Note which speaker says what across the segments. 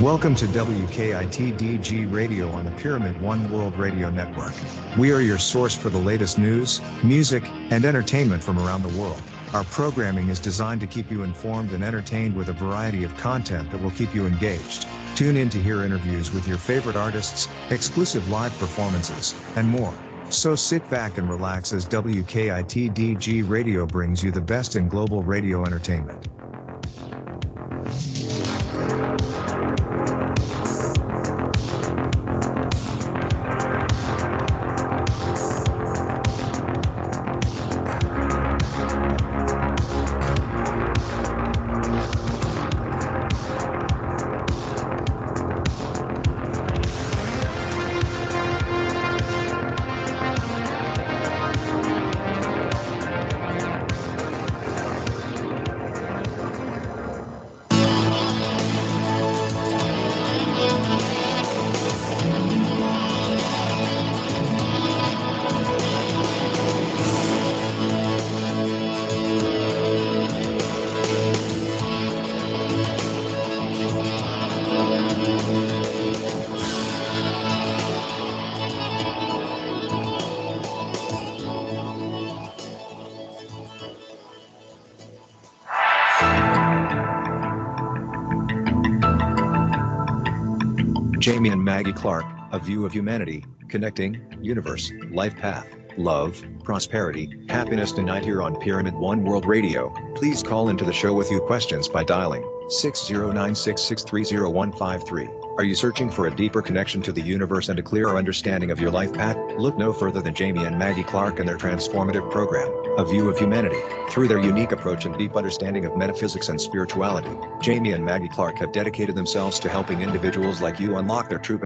Speaker 1: Welcome to WKIT-DG Radio on the Pyramid One World Radio Network. We are your source for the latest news, music, and entertainment from around the world. Our programming is designed to keep you informed and entertained with a variety of content that will keep you engaged. Tune in to hear interviews with your favorite artists, exclusive live performances, and more. So sit back and relax as WKIT-DG Radio brings you the best in global radio entertainment. Jamie and Maggie Clark, A View of Humanity, Connecting, Universe, Life Path, Love, Prosperity, Happiness tonight here on Pyramid One World Radio. Please call into the show with your questions by dialing 60966300153. Are you searching for a deeper connection to the universe and a clearer understanding of your life path? Look no further than Jamie and Maggie Clark and their transformative program, A View of Humanity. Through their unique approach and deep understanding of metaphysics and spirituality, Jamie and Maggie Clark have dedicated themselves to helping individuals like you unlock their true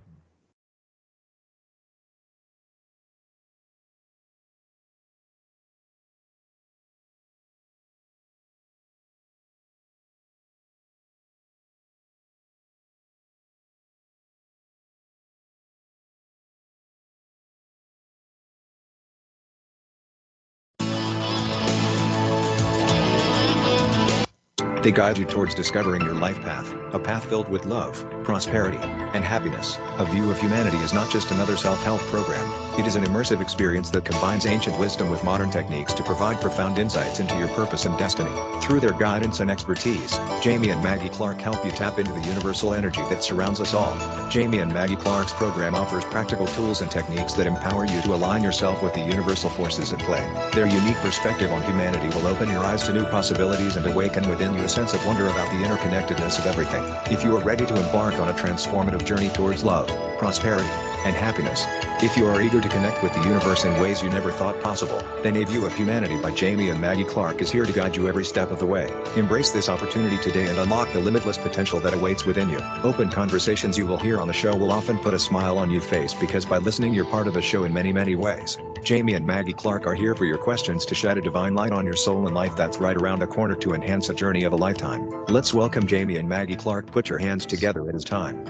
Speaker 1: They guide you towards discovering your life path, a path filled with love, prosperity, and happiness. A View of Humanity is not just another self-help program. It is an immersive experience that combines ancient wisdom with modern techniques to provide profound insights into your purpose and destiny. Through their guidance and expertise, Jamie and Maggie Clark help you tap into the universal energy that surrounds us all. Jamie and Maggie Clark's program offers practical tools and techniques that empower you to align yourself with the universal forces at play. Their unique perspective on humanity will open your eyes to new possibilities and awaken within you a sense of wonder about the interconnectedness of everything. If you are ready to embark on a transformative journey towards love, prosperity, and happiness, if you are eager to connect with the universe in ways you never thought possible, then A View of Humanity by Jamie and Maggie Clark is here to guide you every step of the way. Embrace this opportunity today and unlock the limitless potential that awaits within you. Open conversations you will hear on the show will often put a smile on your face because by listening you're part of the show in many, many ways. Jamie and Maggie Clark are here for your questions to shed a divine light on your soul and life that's right around the corner to enhance a journey of a lifetime. Let's welcome Jamie and Maggie Clark. Put your hands together, it is time.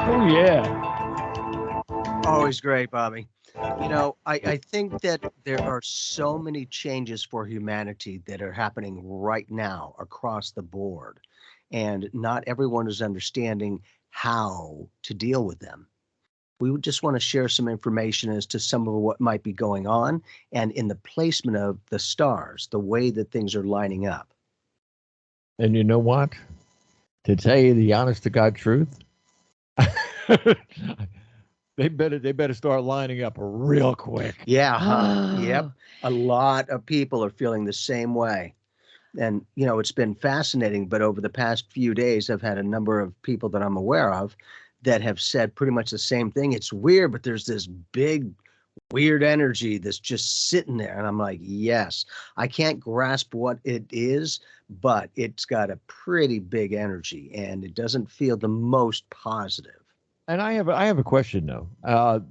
Speaker 2: Oh, yeah.
Speaker 3: Always great, Bobby. You know, I think that there are so many changes for humanity that are happening right now across the board, and not everyone is understanding how to deal with them. We would just want to share some information as to some of what might be going on and in the placement of the stars, the way that things are lining up.
Speaker 2: And you know what? To tell you the honest to God truth, they better start lining up real quick.
Speaker 3: Yeah. Yep. A lot of people are feeling the same way. And, you know, it's been fascinating, but over the past few days, I've had a number of people that I'm aware of that have said pretty much the same thing. It's weird, but there's this big, weird energy that's just sitting there. And I'm like, yes, I can't grasp what it is, but it's got a pretty big energy and it doesn't feel the most positive.
Speaker 2: And I have a question though.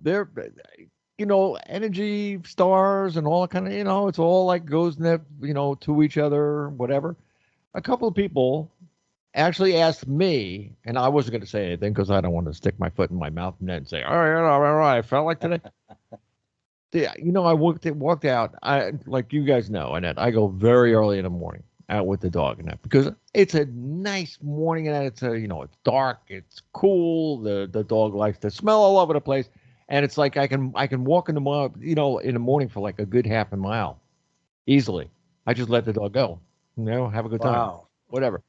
Speaker 2: There, energy, stars, and all that kind of, it's all like goes to each other, whatever. A couple of people actually asked me, and I wasn't going to say anything because I don't want to stick my foot in my mouth and then say, all right, I felt like today. I walked out. I like you guys know, Annette. I go very early in the morning out with the dog and that because it's a nice morning and it's it's dark, it's cool. The dog likes to smell all over the place, and it's like I can walk in the in the morning for like a good half a mile easily. I just let the dog go. Have a good time.
Speaker 3: Wow.
Speaker 2: Whatever.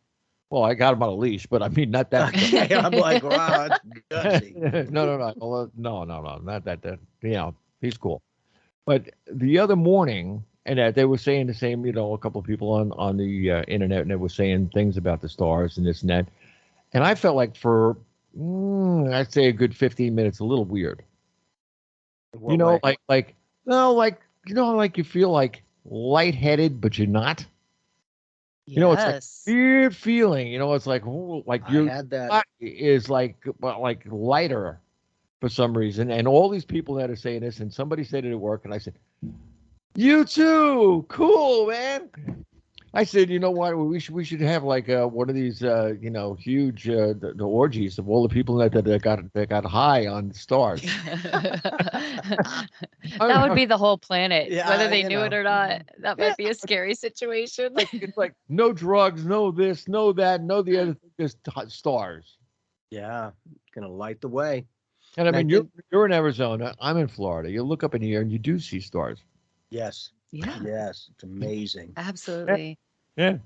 Speaker 2: Well, I got him on a leash, but I mean not that.
Speaker 3: Okay, I'm like, wow, that's gutsy.
Speaker 2: No, not that. He's cool. But the other morning, and that they were saying the same, a couple of people on the internet, and they were saying things about the stars and this and that. And I felt like for, I'd say a good 15 minutes, a little weird.
Speaker 3: What way?
Speaker 2: Like you feel like lightheaded, but you're not.
Speaker 4: Yes.
Speaker 2: It's like weird feeling. It's like your
Speaker 3: I had that.
Speaker 2: body is like lighter for some reason. And all these people that are saying this, and somebody said it at work, and I said, "You too, cool, man." I said, "You know what? We should have like one of these huge the orgies of all the people that got high on stars."
Speaker 4: That would be the whole planet,
Speaker 3: Yeah,
Speaker 4: whether they knew it or not. That might be a scary situation.
Speaker 2: It's like no drugs, no this, no that, no the other thing, just stars.
Speaker 3: Yeah, gonna light the way.
Speaker 2: And I
Speaker 3: And I
Speaker 2: mean, you're in Arizona. I'm in Florida. You look up in the air and you do see stars.
Speaker 3: Yes.
Speaker 4: Yeah,
Speaker 3: Yes, it's amazing.
Speaker 4: absolutely.
Speaker 2: Yeah.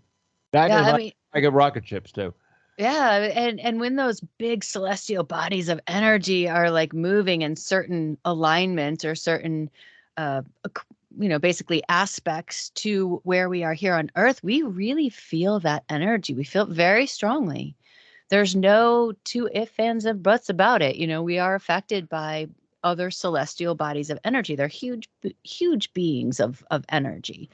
Speaker 2: That
Speaker 4: Yeah,
Speaker 2: and
Speaker 4: I mean,
Speaker 2: I get rocket ships too.
Speaker 4: yeah, and when those big celestial bodies of energy are like moving in certain alignments or certain basically aspects to where we are here on Earth, we really feel that energy. We feel it very strongly. There's no two ifs, ands, and buts about it. We are affected by other celestial bodies of energy. They're huge beings of energy.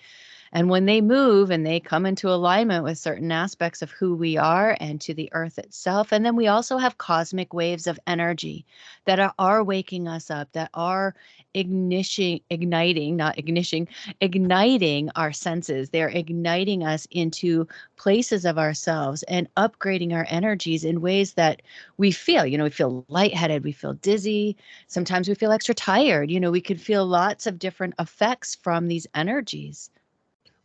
Speaker 4: And when they move and they come into alignment with certain aspects of who we are and to the earth itself, and then we also have cosmic waves of energy that are waking us up, that are igniting our senses. They're igniting us into places of ourselves and upgrading our energies in ways that we feel. We feel lightheaded, we feel dizzy. Sometimes we feel extra tired. We could feel lots of different effects from these energies.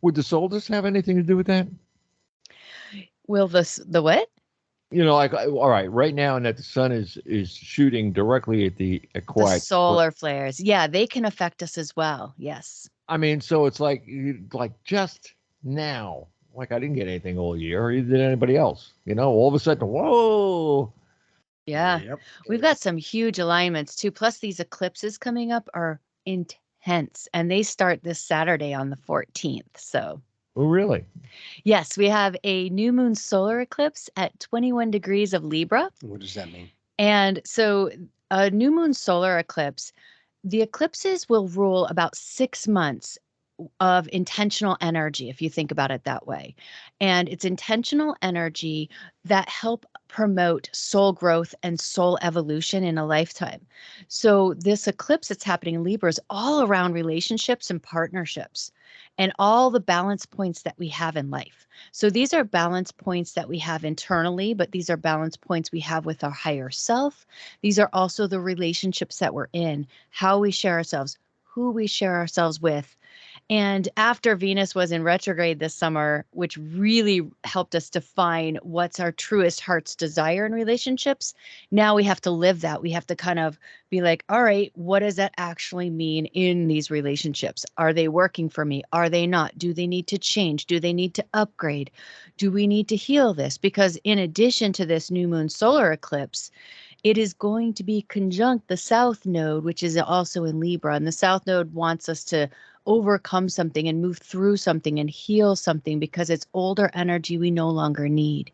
Speaker 2: Would the solstice have anything to do with that?
Speaker 4: Will the what?
Speaker 2: All right, right now, and that the sun is shooting directly at the
Speaker 4: The
Speaker 2: quiet.
Speaker 4: solar flares. Yeah, they can affect us as well. Yes.
Speaker 2: I mean, so it's like just now, like I didn't get anything all year, or either did anybody else. All of a sudden, whoa.
Speaker 4: Yeah.
Speaker 3: Yep.
Speaker 4: We've got some huge alignments too. Plus, these eclipses coming up are intense, and they start this Saturday on the 14th. So,
Speaker 2: Oh, really?
Speaker 4: yes, we have a new moon solar eclipse at 21 degrees of Libra.
Speaker 3: What does that mean?
Speaker 4: And so, a new moon solar eclipse, the eclipses will rule about 6 months of intentional energy, if you think about it that way. And it's intentional energy that help promote soul growth and soul evolution in a lifetime. So this eclipse that's happening in Libra is all around relationships and partnerships and all the balance points that we have in life. So these are balance points that we have internally, but these are balance points we have with our higher self. These are also the relationships that we're in, how we share ourselves, who we share ourselves with. And after Venus was in retrograde this summer, which really helped us define what's our truest heart's desire in relationships, now we have to live that. We have to kind of be like, all right, what does that actually mean in these relationships? Are they working for me? Are they not? Do they need to change? Do they need to upgrade? Do we need to heal this? Because in addition to this new moon solar eclipse, it is going to be conjunct the South Node, which is also in Libra. And the South Node wants us to overcome something and move through something and heal something because it's older energy we no longer need.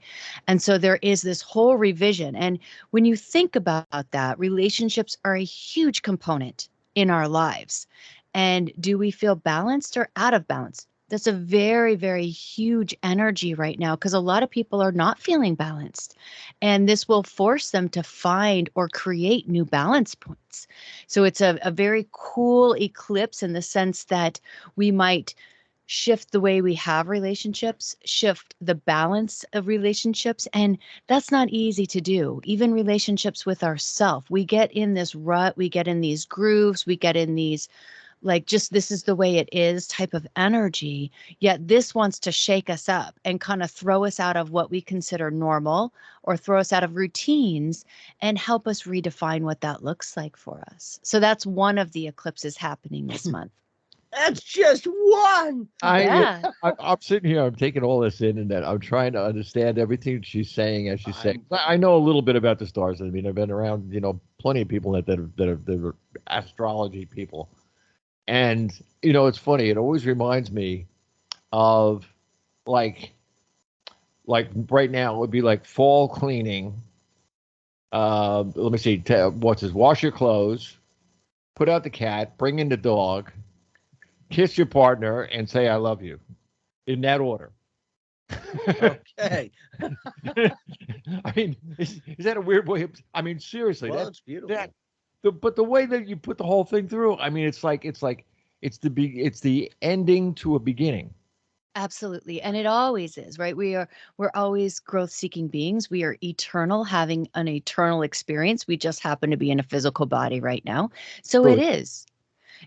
Speaker 4: And so there is this whole revision. And when you think about that, relationships are a huge component in our lives. And do we feel balanced or out of balance? That's a very, very huge energy right now because a lot of people are not feeling balanced. And this will force them to find or create new balance points. So it's a very cool eclipse in the sense that we might shift the way we have relationships, shift the balance of relationships. And that's not easy to do. Even relationships with ourselves. We get in this rut, we get in these grooves, we get in these like just this is the way it is type of energy. Yet this wants to shake us up and kind of throw us out of what we consider normal or throw us out of routines and help us redefine what that looks like for us. So that's one of the eclipses happening this month.
Speaker 3: That's just one.
Speaker 4: Yeah.
Speaker 2: I'm sitting here, I'm taking all this in, and that I'm trying to understand everything she's saying as she's saying. I know a little bit about the stars. I mean, I've been around, plenty of people that are astrology people. And, it's funny. It always reminds me of like right now, it would be like fall cleaning. Let me see. What's this? Wash your clothes, put out the cat, bring in the dog, kiss your partner, and say, I love you. In that order.
Speaker 3: Okay.
Speaker 2: I mean, is that a weird way? I mean, seriously.
Speaker 3: Well, it's beautiful.
Speaker 2: But the way that you put the whole thing through, I mean, it's the ending to a beginning.
Speaker 4: Absolutely. And it always is, right? We're always growth seeking beings. We are eternal, having an eternal experience. We just happen to be in a physical body right now. So
Speaker 2: Right.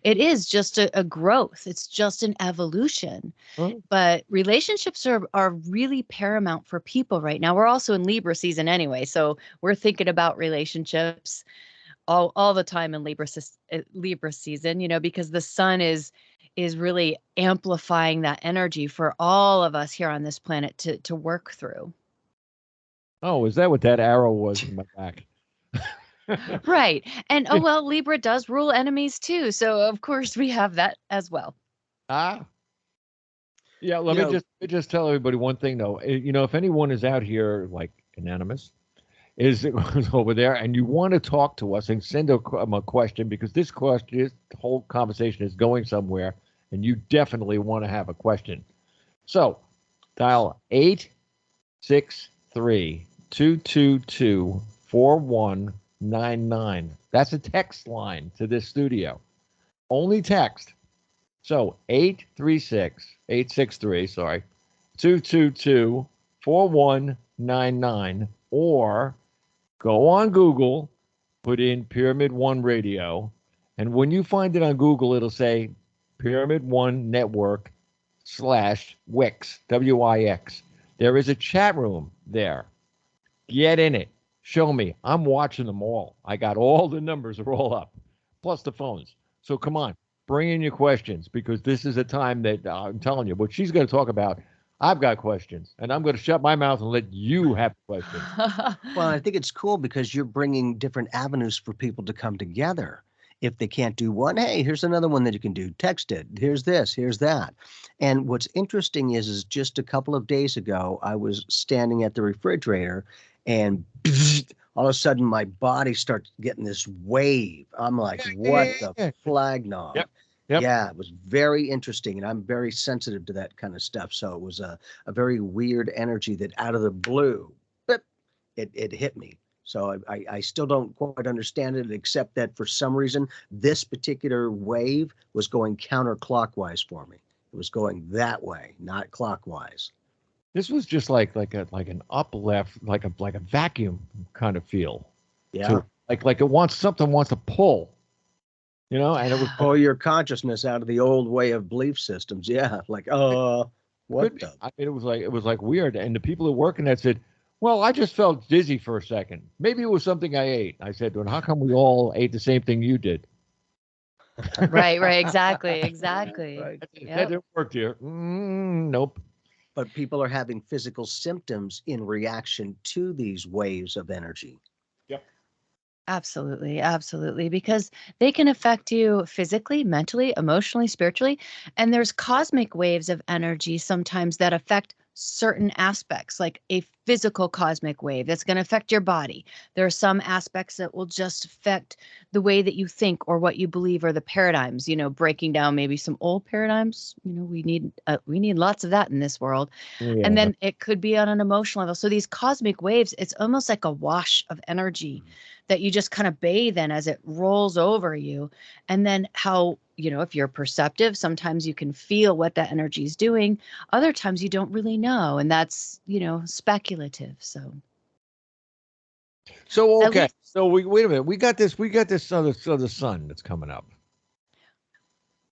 Speaker 4: it is just a growth. It's just an evolution.
Speaker 2: Huh?
Speaker 4: But relationships are really paramount for people right now. We're also in Libra season anyway. So we're thinking about relationships all the time in Libra season, because the sun is really amplifying that energy for all of us here on this planet to work through.
Speaker 2: Oh, is that what that arrow was in my back?
Speaker 4: Right. And Libra does rule enemies too. So of course we have that as well.
Speaker 2: Yeah, let me just tell everybody one thing though. If anyone is out here like anonymous is over there and you want to talk to us and send a question, because this whole conversation is going somewhere and you definitely want to have a question. So dial 863-222-4199. That's a text line to this studio. Only text. So 833-222-4199, or go on Google, put in Pyramid One Radio, and when you find it on Google, it'll say Pyramid One Network /Wix, WIX. There is a chat room there. Get in it. Show me. I'm watching them all. I got all the numbers are all up, plus the phones. So come on, bring in your questions, because this is a time that I'm telling you, what she's going to talk about, I've got questions, and I'm going to shut my mouth and let you have questions.
Speaker 3: Well, I think it's cool because you're bringing different avenues for people to come together. If they can't do one, hey, here's another one that you can do. Text it. Here's this, here's that. And what's interesting is just a couple of days ago, I was standing at the refrigerator and all of a sudden my body starts getting this wave. I'm like, what the flag nog?
Speaker 2: Yep.
Speaker 3: Yeah, it was very interesting, and I'm very sensitive to that kind of stuff. So it was a very weird energy that out of the blue, but it hit me. So I still don't quite understand it, except that for some reason, this particular wave was going counterclockwise for me. It was going that way, not clockwise.
Speaker 2: This was just like an up left, like a vacuum kind of feel.
Speaker 3: Yeah.
Speaker 2: So like it wants to pull. And it was
Speaker 3: pull your consciousness out of the old way of belief systems. Yeah, like what the?
Speaker 2: I mean, it was like weird. And the people who work in that said, "Well, I just felt dizzy for a second. Maybe it was something I ate." I said, "Well, how come we all ate the same thing you did?"
Speaker 4: Right, exactly.
Speaker 3: Right.
Speaker 2: That didn't work here. Nope.
Speaker 3: But people are having physical symptoms in reaction to these waves of energy.
Speaker 4: Absolutely, because they can affect you physically, mentally, emotionally, spiritually. And there's cosmic waves of energy sometimes that affect certain aspects, like a physical cosmic wave that's going to affect your body. There are some aspects that will just affect the way that you think or what you believe or the paradigms, breaking down maybe some old paradigms. We need lots of that in this world.
Speaker 2: Yeah.
Speaker 4: And then it could be on an emotional level. So these cosmic waves, it's almost like a wash of energy that you just kind of bathe in as it rolls over you. And then how, if you're perceptive, sometimes you can feel what that energy is doing. Other times you don't really know. And that's, speculative. So
Speaker 2: okay. So wait a minute. We got this other sun that's coming up.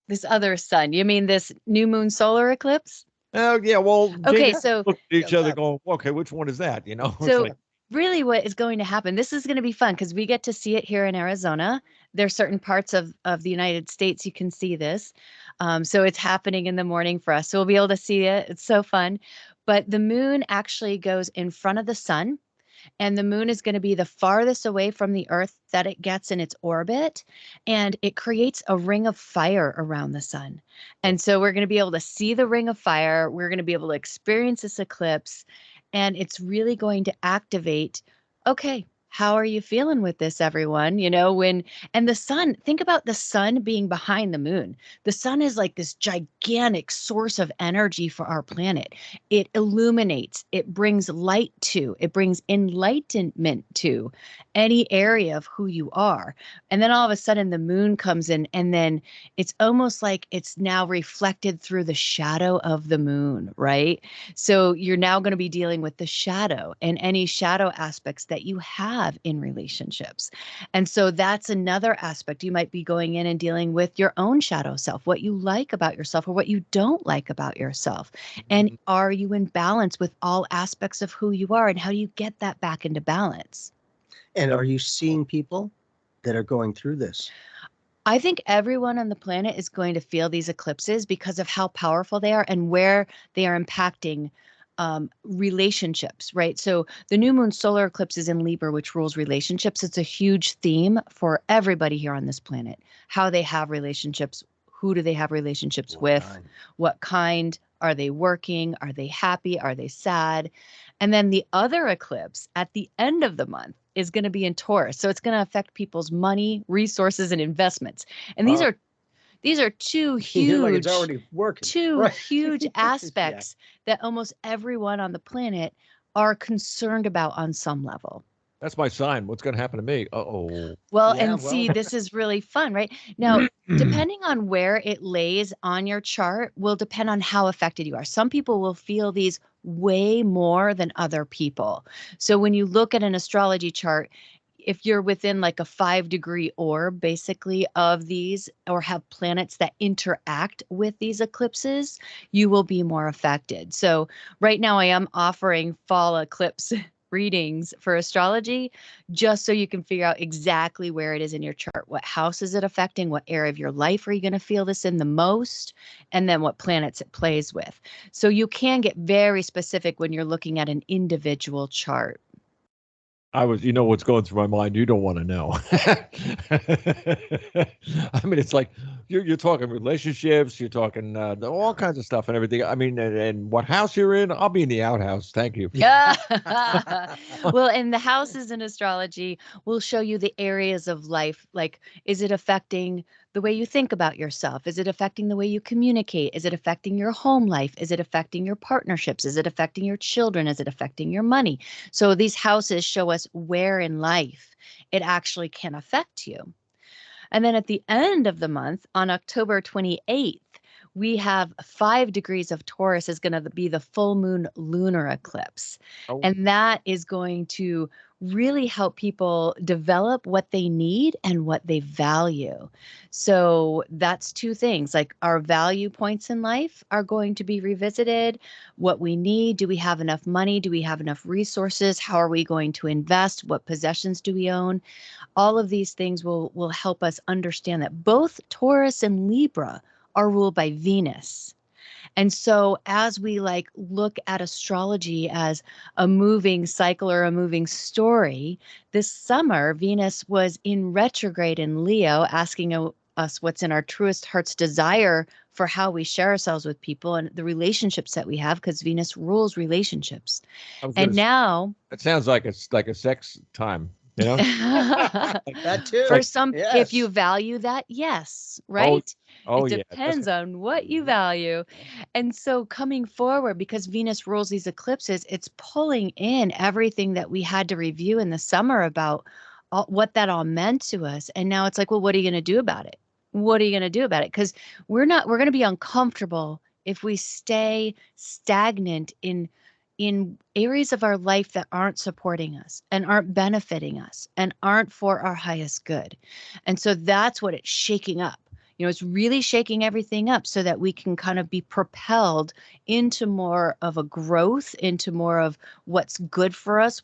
Speaker 4: This other sun. You mean this new moon solar eclipse?
Speaker 2: Oh yeah, well,
Speaker 4: Okay,
Speaker 2: Jamie
Speaker 4: so
Speaker 2: looked at each other going, okay, which one is that? It's
Speaker 4: so
Speaker 2: like,
Speaker 4: really what is going to happen, this is going to be fun because we get to see it here in Arizona. There's certain parts of the United States you can see this. So it's happening in the morning for us. So we'll be able to see it. It's so fun. But the moon actually goes in front of the sun. And the moon is going to be the farthest away from the earth that it gets in its orbit. And it creates a ring of fire around the sun. And so we're going to be able to see the ring of fire. We're going to be able to experience this eclipse. And it's really going to activate, okay, how are you feeling with this, everyone? And the sun, think about the sun being behind the moon. The sun is like this gigantic source of energy for our planet. It illuminates, it brings light to, it brings enlightenment to any area of who you are. And then all of a sudden the moon comes in, and then it's almost like it's now reflected through the shadow of the moon, right? So you're now going to be dealing with the shadow and any shadow aspects that you have in relationships. And so that's another aspect. You might be going in and dealing with your own shadow self, what you like about yourself or what you don't like about yourself. And are you in balance with all aspects of who you are? And how do you get that back into balance?
Speaker 3: And are you seeing people that are going through this?
Speaker 4: I think everyone on the planet is going to feel these eclipses because of how powerful they are and where they are impacting relationships, right? So the new moon solar eclipse is in Libra, which rules relationships. It's a huge theme for everybody here on this planet, how they have relationships. Who do they have relationships with? What kind? Are they working? Are they happy? Are they sad? And then the other eclipse at the end of the month is going to be in Taurus. So it's going to affect people's money, resources, and investments. And these are two
Speaker 3: Like it's
Speaker 4: huge,
Speaker 3: already working.
Speaker 4: two
Speaker 3: Right.
Speaker 4: huge aspects that almost everyone on the planet are concerned about on some level.
Speaker 2: that's my sign. What's going to happen to me? Uh-oh.
Speaker 4: Well,
Speaker 3: Yeah,
Speaker 4: and see, this is really fun, right? Now, depending on where it lays on your chart will depend on how affected you are. Some people will feel these way more than other people. So when you look at an astrology chart, if you're within like a 5-degree orb, basically, of these, or have planets that interact with these eclipses, you will be more affected. So right now I am offering fall eclipse readings for astrology, just so you can figure out exactly where it is in your chart. What house is it affecting? What area of your life are you going to feel this in the most? And then what planets it plays with. So you can get very specific when you're looking at an individual chart.
Speaker 2: What's going through my mind. You don't want to know. I mean, it's like you're talking relationships, you're talking all kinds of stuff and everything. I mean, and what house you're in, I'll be in the outhouse. Thank you.
Speaker 4: Yeah. Well, and the houses in astrology will show you the areas of life. Like, is it affecting the way you think about yourself? Is it affecting the way you communicate? Is it affecting your home life? Is it affecting your partnerships? Is it affecting your children? Is it affecting your money? So these houses show us where in life it actually can affect you. And then at the end of the month, on October 28th, we have 5 degrees of Taurus is going to be the full moon lunar eclipse.
Speaker 2: Oh.
Speaker 4: And that is going to really help people develop what they need and what they value. So that's two things, like our value points in life are going to be revisited. What we need, do we have enough money? Do we have enough resources? How are we going to invest? What possessions do we own? All of these things will help us understand that both Taurus and Libra are ruled by Venus. And so as we look at astrology as a moving cycle or a moving story, this summer Venus was in retrograde in Leo, asking us what's in our truest heart's desire for how we share ourselves with people and the relationships that we have, because Venus rules relationships. And now
Speaker 2: it sounds like it's like a sex time.
Speaker 3: That too.
Speaker 4: For some,
Speaker 3: Yes.
Speaker 4: if you value that, yes, right? It
Speaker 2: Yeah.
Speaker 4: depends on what you value. And so coming forward, because Venus rules these eclipses, it's pulling in everything that we had to review in the summer about what that all meant to us. And now it's like, well, what are you going to do about it? What are you going to do about it? Because we're going to be uncomfortable if we stay stagnant in areas of our life that aren't supporting us and aren't benefiting us and aren't for our highest good. And so that's what it's shaking up. It's really shaking everything up so that we can kind of be propelled into more of a growth, into more of what's good for us,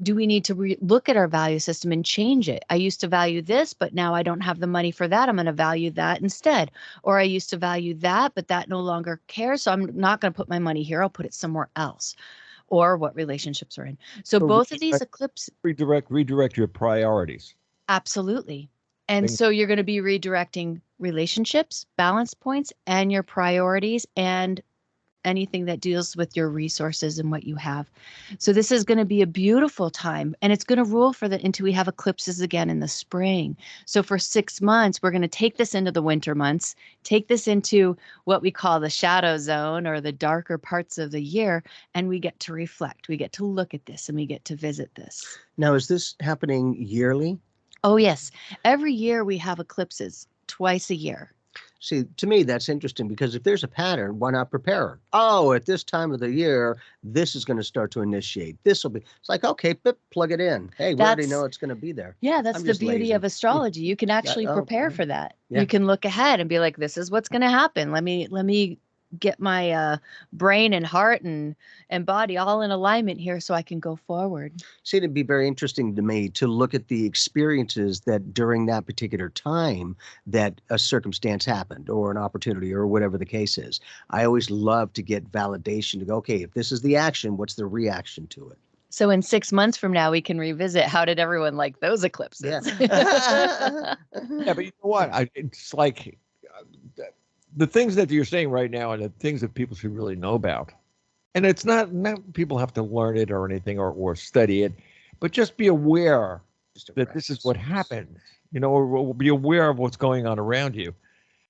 Speaker 4: do we need to look at our value system and change it? I used to value this, but now I don't have the money for that. I'm going to value that instead. Or I used to value that, but that no longer cares. So I'm not going to put my money here. I'll put it somewhere else. Or what relationships are in. So both of these eclipses
Speaker 2: redirect your priorities.
Speaker 4: Absolutely. And so you're going to be redirecting relationships, balance points, and your priorities, and anything that deals with your resources and what you have. So this is going to be a beautiful time, and it's going to rule until we have eclipses again in the spring. So for 6 months, we're going to take this into the winter months, take this into what we call the shadow zone or the darker parts of the year, and we get to reflect. We get to look at this and we get to visit this.
Speaker 3: Now, is this happening yearly?
Speaker 4: Oh, yes. Every year we have eclipses, twice a year.
Speaker 3: See, to me, that's interesting because if there's a pattern, why not prepare? Oh, at this time of the year, this is going to start to initiate. This will be, it's like, okay, plug it in. Hey, we already know it's going to be there.
Speaker 4: Yeah, that's the beauty of astrology. You can actually prepare for that. Yeah. You can look ahead and be like, this is what's going to happen. Let me get my brain and heart and body all in alignment here so I can go forward.
Speaker 3: See, it'd be very interesting to me to look at the experiences that during that particular time that a circumstance happened or an opportunity or whatever the case is. I always love to get validation to go, okay, if this is the action, what's the reaction to it?
Speaker 4: So in 6 months from now, we can revisit how did everyone like those eclipses?
Speaker 2: Yeah, yeah, but you know what? It's like the things that you're saying right now are the things that people should really know about. And it's not people have to learn it or anything or study it, but just be aware that this is what happens, or be aware of what's going on around you.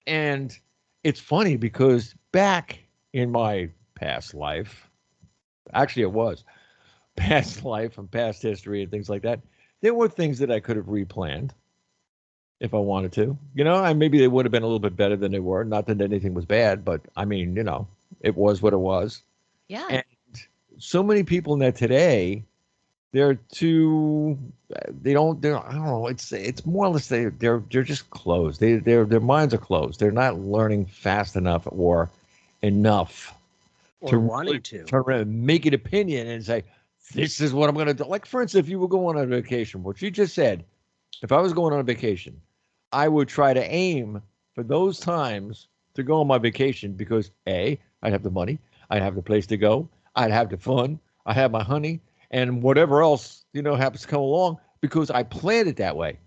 Speaker 2: And it's funny because back in my past life, actually it was past life and past history and things like that, there were things that I could have replanned if I wanted to, and maybe they would have been a little bit better than they were. Not that anything was bad, but I mean, it was what it was.
Speaker 4: Yeah.
Speaker 2: And so many people in that today, I don't know. It's more or less they're just closed. Their minds are closed. They're not learning fast enough or enough
Speaker 3: to wanting to
Speaker 2: turn around and make an opinion and say, this is what I'm going to do. Like, for instance, if you were going on a vacation, what you just said, if I was going on a vacation, I would try to aim for those times to go on my vacation because A, I'd have the money, I'd have the place to go, I'd have the fun, I'd have my honey, and whatever else, happens to come along because I planned it that way.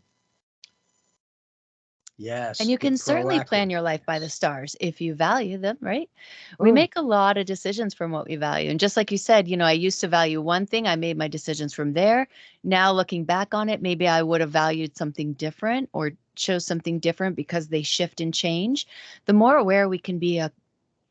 Speaker 3: Yes.
Speaker 4: And you can certainly plan your life by the stars if you value them, right? We make a lot of decisions from what we value. And just like you said, I used to value one thing. I made my decisions from there. Now looking back on it, maybe I would have valued something different or chose something different because they shift and change. The more aware we can be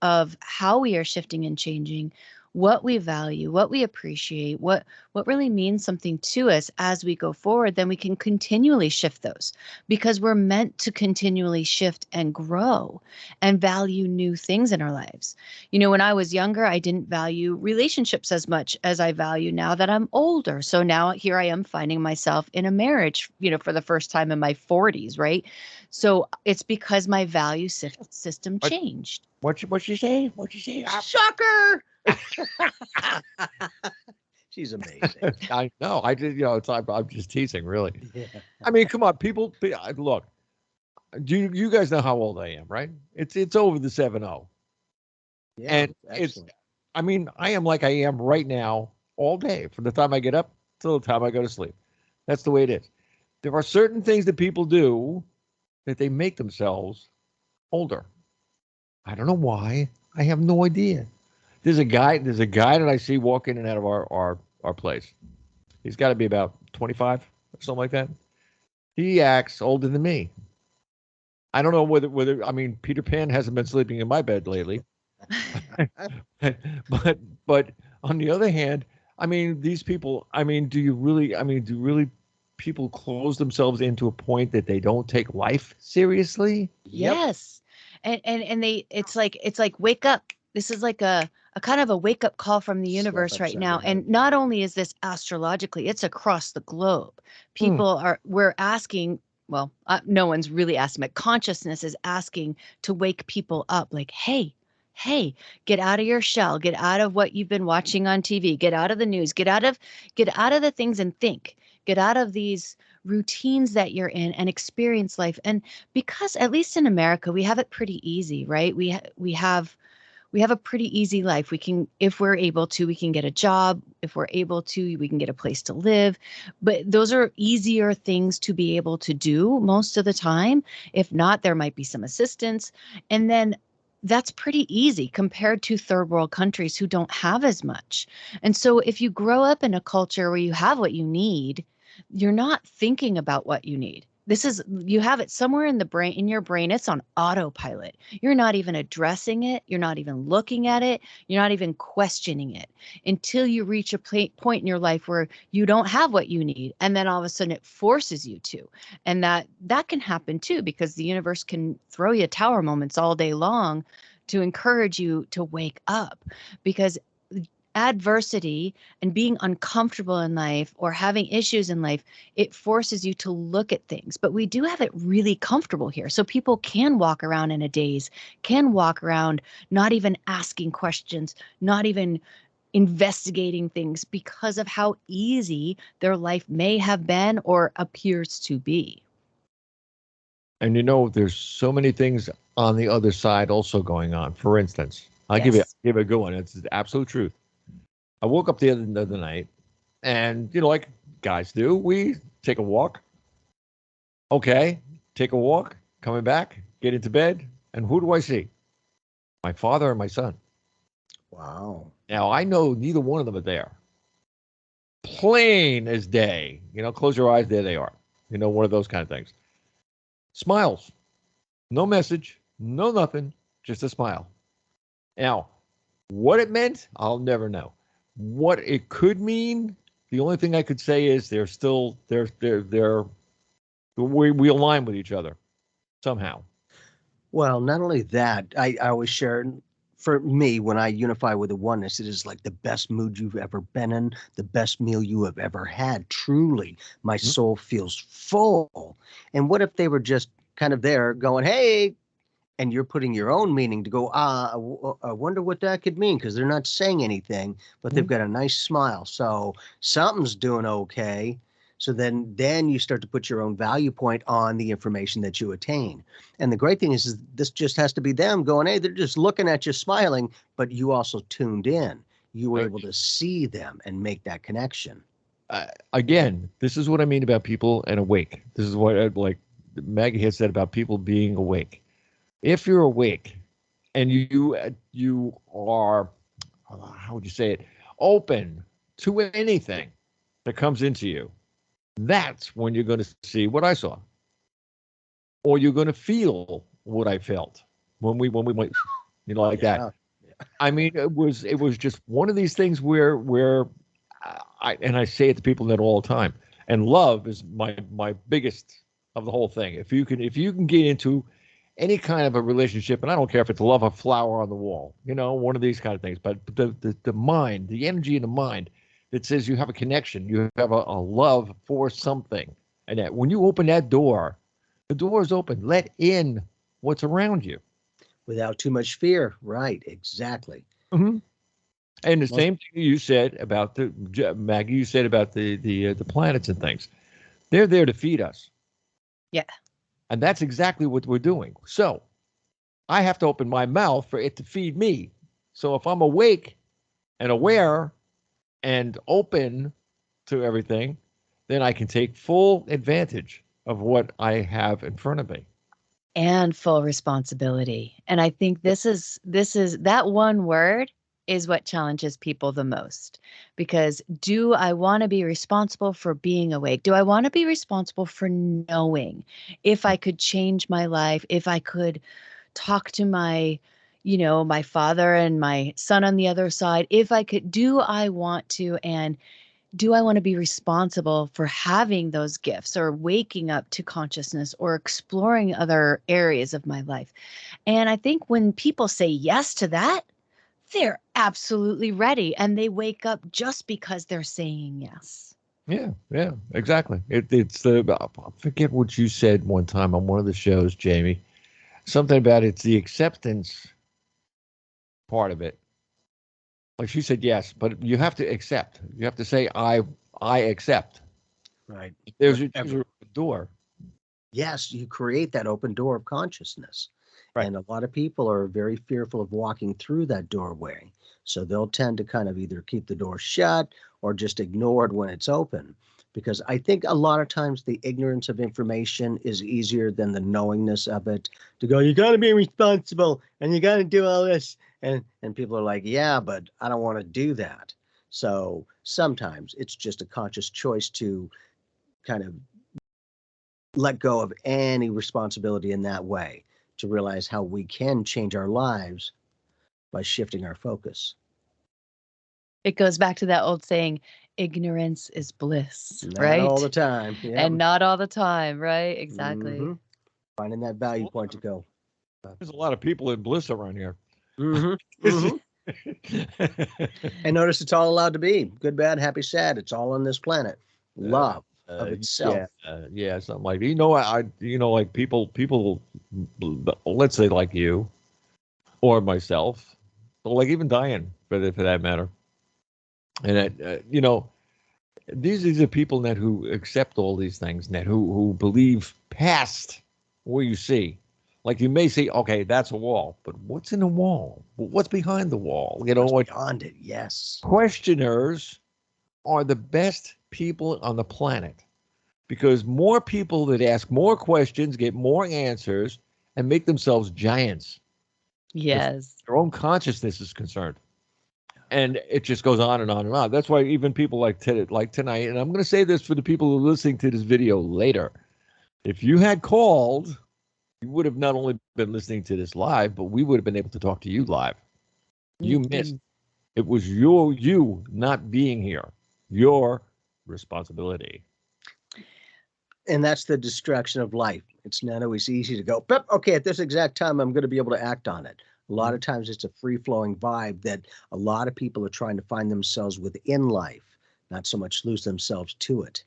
Speaker 4: of how we are shifting and changing, what we value, what we appreciate, what really means something to us as we go forward, then we can continually shift those because we're meant to continually shift and grow and value new things in our lives. When I was younger, I didn't value relationships as much as I value now that I'm older. So now here I am finding myself in a marriage, for the first time in my 40s, right? So it's because my value system changed.
Speaker 2: What you say?
Speaker 3: Shocker! She's amazing.
Speaker 2: I know. I did. I'm just teasing, really.
Speaker 3: Yeah.
Speaker 2: I mean, come on, people. Look, you guys know how old I am, right? It's over the 70.
Speaker 3: Yeah,
Speaker 2: and
Speaker 3: excellent.
Speaker 2: I mean, I am like I am right now all day from the time I get up till the time I go to sleep. That's the way it is. There are certain things that people do that they make themselves older. I don't know why. I have no idea. There's a guy that I see walk in and out of our place. He's got to be about 25 or something like that. He acts older than me. I don't know whether I mean Peter Pan hasn't been sleeping in my bed lately. but on the other hand, I mean these people, do really people close themselves into a point that they don't take life seriously?
Speaker 4: Yes. And it's like wake up. This is like a kind of a wake up call from the universe right now. And not only is this astrologically, it's across the globe. We're asking well, no one's really asking, but consciousness is asking to wake people up like, hey, get out of your shell, get out of what you've been watching on TV, get out of the news, get out of the things and think, get out of these routines that you're in and experience life. And because at least in America, we have it pretty easy, right? We have a pretty easy life. We can, if we're able to, we can get a job. If we're able to, we can get a place to live. But those are easier things to be able to do most of the time. If not, there might be some assistance. And then that's pretty easy compared to third world countries who don't have as much. And so if you grow up in a culture where you have what you need, you're not thinking about what you need. You have it somewhere in your brain. It's on autopilot. You're not even addressing it. You're not even looking at it. You're not even questioning it until you reach a point in your life where you don't have what you need. And then all of a sudden it forces you to. And that can happen too, because the universe can throw you tower moments all day long to encourage you to wake up, because adversity and being uncomfortable in life or having issues in life, it forces you to look at things. But we do have it really comfortable here. So people can walk around in a daze, can walk around not even asking questions, not even investigating things, because of how easy their life may have been or appears to be.
Speaker 2: And there's so many things on the other side also going on. For instance, I'll
Speaker 4: Yes.
Speaker 2: give it a good one. It's the absolute truth. I woke up the other night, and like guys do, we take a walk. Okay, take a walk, coming back, get into bed, and who do I see? My father and my son.
Speaker 3: Wow.
Speaker 2: Now, I know neither one of them are there. Plain as day. Close your eyes, there they are. One of those kind of things. Smiles. No message, no nothing, just a smile. Now, what it meant, I'll never know. What it could mean, the only thing I could say is we align with each other somehow.
Speaker 3: Well, not only that, I always share, for me, when I unify with the oneness, it is like the best mood you've ever been in, the best meal you have ever had. Truly, my soul feels full. And what if they were just kind of there going, hey, and you're putting your own meaning to go, I wonder what that could mean, because they're not saying anything, but they've got a nice smile. So something's doing okay. So then you start to put your own value point on the information that you attain. And the great thing is this just has to be them going, hey, they're just looking at you smiling, but you also tuned in. You were able to see them and make that connection.
Speaker 2: Again, this is what I mean about people and awake. This is what like Maggie had said about people being awake. If you're awake and you are, how would you say it, open to anything that comes into you, that's when you're going to see what I saw, or you're going to feel what I felt when we went, like that. I mean, it was just one of these things where I say it to people that all the time. And love is my biggest of the whole thing. If you can get into any kind of a relationship, and I don't care if it's love a flower on the wall, one of these kind of things, but the mind, the energy in the mind that says you have a connection, you have a love for something, and that when you open that door, the door is open. Let in what's around you
Speaker 3: without too much fear. Right? Exactly.
Speaker 2: Mm-hmm. And the same thing you said about Maggie. You said about the planets and things. They're there to feed us.
Speaker 4: Yeah.
Speaker 2: And that's exactly what we're doing. So I have to open my mouth for it to feed me. So if I'm awake and aware and open to everything, then I can take full advantage of what I have in front of me.
Speaker 4: And full responsibility. And I think this is that one word is what challenges people the most, because do I want to be responsible for being awake? Do I want to be responsible for knowing if I could change my life, if I could talk to my father and my son on the other side, if I could, do I want to, and do I want to be responsible for having those gifts or waking up to consciousness or exploring other areas of my life? And I think when people say yes to that, they're absolutely ready, and they wake up just because they're saying yes.
Speaker 2: Yeah, exactly. It's the I forget what you said one time on one of the shows, Jamie. Something about it's the acceptance part of it. Like she said, yes, but you have to accept. You have to say, I accept.
Speaker 3: Right.
Speaker 2: There's your
Speaker 3: Whatever.
Speaker 2: door.
Speaker 3: Yes, you create that open door of consciousness.
Speaker 2: Right.
Speaker 3: And a lot of people are very fearful of walking through that doorway. So they'll tend to kind of either keep the door shut or just ignore it when it's open. Because I think a lot of times the ignorance of information is easier than the knowingness of it. To go, you got to be responsible and you got to do all this. And people are like, yeah, but I don't want to do that. So sometimes it's just a conscious choice to kind of let go of any responsibility in that way, to realize how we can change our lives by shifting our focus.
Speaker 4: It goes back to that old saying, ignorance is bliss,
Speaker 3: Not
Speaker 4: right?
Speaker 3: all the time. Yeah.
Speaker 4: And not all the time, right? Exactly.
Speaker 3: Mhm. Finding that value point to go.
Speaker 2: There's a lot of people in bliss around here.
Speaker 3: Hmm. Hmm. And notice it's all allowed to be good, bad, happy, sad. It's all on this planet. Love of itself.
Speaker 2: Yeah, something like that. Like people, let's say like you or myself, or like even Diane, for that matter. And these are people that who accept all these things, that who believe past what you see. Like you may say, okay, that's a wall, but what's in the wall? What's behind the wall?
Speaker 3: What's
Speaker 2: What
Speaker 3: beyond it? Yes.
Speaker 2: questioners are the best people on the planet because more people that ask more questions get more answers and make themselves giants as
Speaker 4: Yes.
Speaker 2: their own consciousness is concerned. And it just goes on and on and on. That's why even people like tonight, and I'm going to say this for the people who are listening to this video later. If you had called, you would have not only been listening to this live, but we would have been able to talk to you live. You missed. It was you not being here. Your responsibility.
Speaker 3: And that's the distraction of life. It's not always easy to go, but okay, at this exact time, I'm going to be able to act on it. A lot of times it's a free flowing vibe that a lot of people are trying to find themselves within life, not so much lose themselves to it,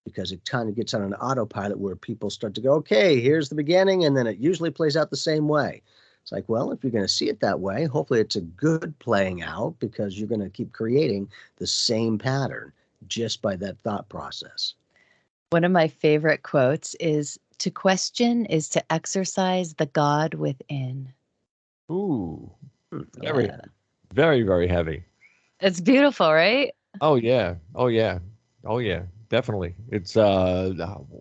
Speaker 3: because it kind of gets on an autopilot where people start to go, okay, here's the beginning. And then it usually plays out the same way. It's like, well, if you're going to see it that way, hopefully it's a good playing out because you're going to keep creating the same pattern just by that thought process.
Speaker 4: One of my favorite quotes is, to question is to exercise the God within.
Speaker 2: Ooh, very,
Speaker 4: Yeah.
Speaker 2: very, very heavy.
Speaker 4: It's beautiful, right?
Speaker 2: Oh yeah, oh yeah, oh yeah, definitely. It's what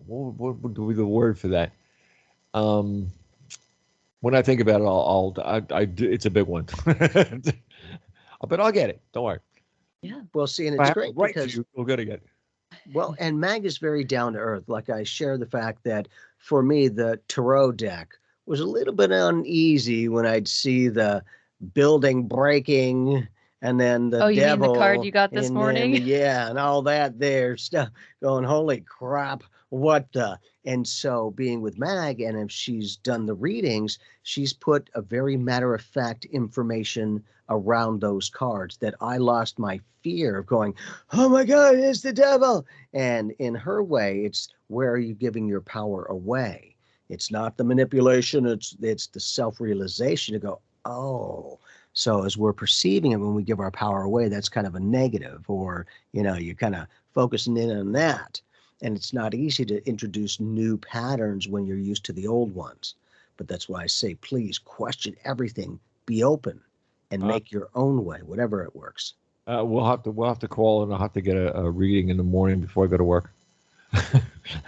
Speaker 2: would be the word for that? Um, when I think about it, it's a big one. But I'll get it. Don't worry.
Speaker 4: Yeah.
Speaker 3: Well, see, and
Speaker 2: If I
Speaker 3: it's
Speaker 2: have to
Speaker 3: great
Speaker 2: write to
Speaker 3: because,
Speaker 2: you, we're gonna get it.
Speaker 3: well, and Mag is very down to earth. Like I share the fact that for me, the tarot deck was a little bit uneasy when I'd see the building breaking and then the
Speaker 4: Oh, you mean the card
Speaker 3: devil
Speaker 4: you got this
Speaker 3: and
Speaker 4: morning?
Speaker 3: then, yeah, and all that there stuff going, holy crap, what the? And so being with Mag, and if she's done the readings, she's put a very matter of fact information around those cards that I lost my fear of going, oh my God, it's the devil. And in her way, it's where are you giving your power away? It's not the manipulation, it's the self-realization to go, oh. So as we're perceiving it when we give our power away, that's kind of a negative, or you're kind of focusing in on that. And it's not easy to introduce new patterns when you're used to the old ones. But that's why I say, please question everything, be open, and make your own way, whatever it works.
Speaker 2: We'll have to call and I'll have to get a reading in the morning before I go to work.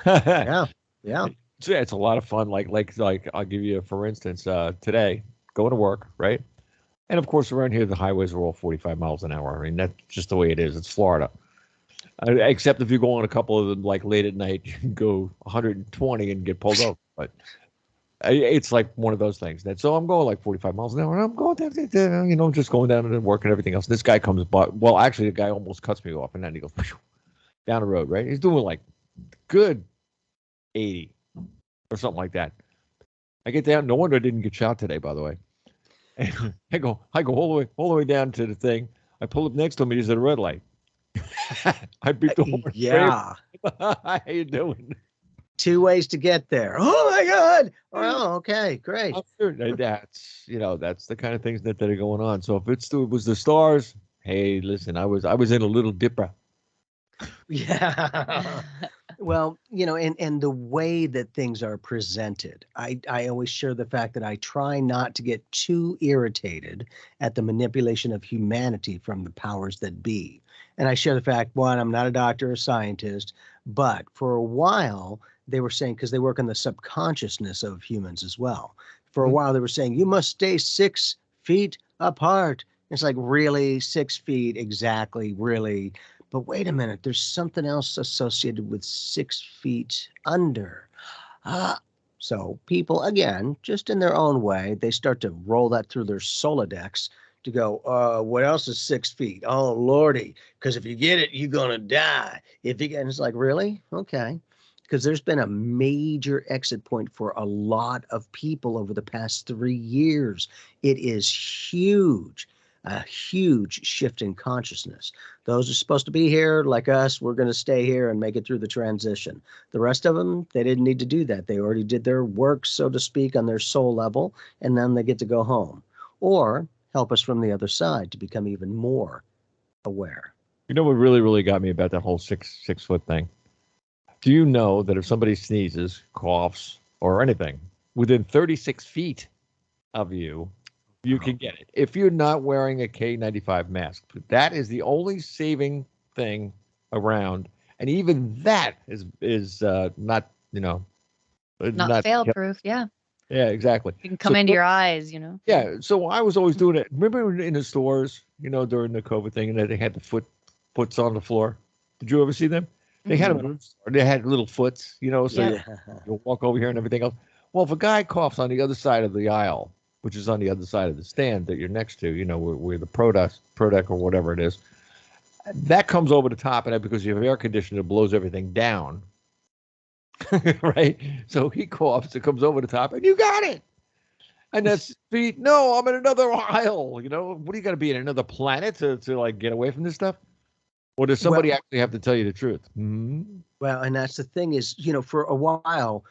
Speaker 3: Yeah, yeah.
Speaker 2: So yeah, it's a lot of fun. Like I'll give you for instance, today going to work, right? And of course, around here the highways are all 45 miles an hour. I mean, that's just the way it is. It's Florida. Except if you go on a couple of them, like late at night, you can go 120 and get pulled over. But it's like one of those things. So I'm going like 45 miles an hour, and I'm going down, just going down and work and everything else. This guy comes by. Well, actually, the guy almost cuts me off, and then he goes down the road. Right? He's doing like good 80 or something like that. I get down. No wonder I didn't get shot today, by the way. And I go all the way down to the thing. I pull up next to him. He's at a red light. I beat the horse.
Speaker 3: Yeah.
Speaker 2: How you doing?
Speaker 3: 2 ways to get there. Oh my God. Well, okay, great.
Speaker 2: I'm sure that's that's the kind of things that are going on. So if it was the stars, hey, listen, I was in a little dipper.
Speaker 3: Yeah. Well, and the way that things are presented, I always share the fact that I try not to get too irritated at the manipulation of humanity from the powers that be. And I share the fact, one, I'm not a doctor or scientist, but for a while they were saying, because they work on the subconsciousness of humans as well. For a while they were saying, you must stay 6 feet apart. It's like, really, 6 feet exactly, really? But wait a minute, there's something else associated with 6 feet under. So people, again, just in their own way, they start to roll that through their Solodex to go, what else is 6 feet? Oh, Lordy, because if you get it, you're going to die. And it's like, really? Okay. Because there's been a major exit point for a lot of people over the past 3 years. It is huge. A huge shift in consciousness. Those are supposed to be here, like us, we're going to stay here and make it through the transition. The rest of them, they didn't need to do that. They already did their work, so to speak, on their soul level, and then they get to go home. Or help us from the other side to become even more aware.
Speaker 2: You know what really, really got me about that whole six foot thing? Do you know that if somebody sneezes, coughs, or anything within 36 feet of you, you can get it if you're not wearing a K95 mask. That is the only saving thing around, and even that is not
Speaker 4: Not fail proof. Yeah.
Speaker 2: Yeah, exactly.
Speaker 4: It can come into your eyes,
Speaker 2: Yeah. So I was always doing it. Remember in the stores, during the COVID thing, and they had the foots on the floor. Did you ever see them? They had them. They had little foots, so you'll walk over here and everything else. Well, if a guy coughs on the other side of the aisle, which is on the other side of the stand that you're next to, where the product or whatever it is, that comes over the top of that because you have air conditioner that blows everything down. Right? So he coughs, it comes over the top, and you got it. And that's feet. No, I'm in another aisle. What do you got to be in another planet to like get away from this stuff? Or does somebody actually have to tell you the truth? Mm-hmm.
Speaker 3: Well, and that's the thing is, for a while,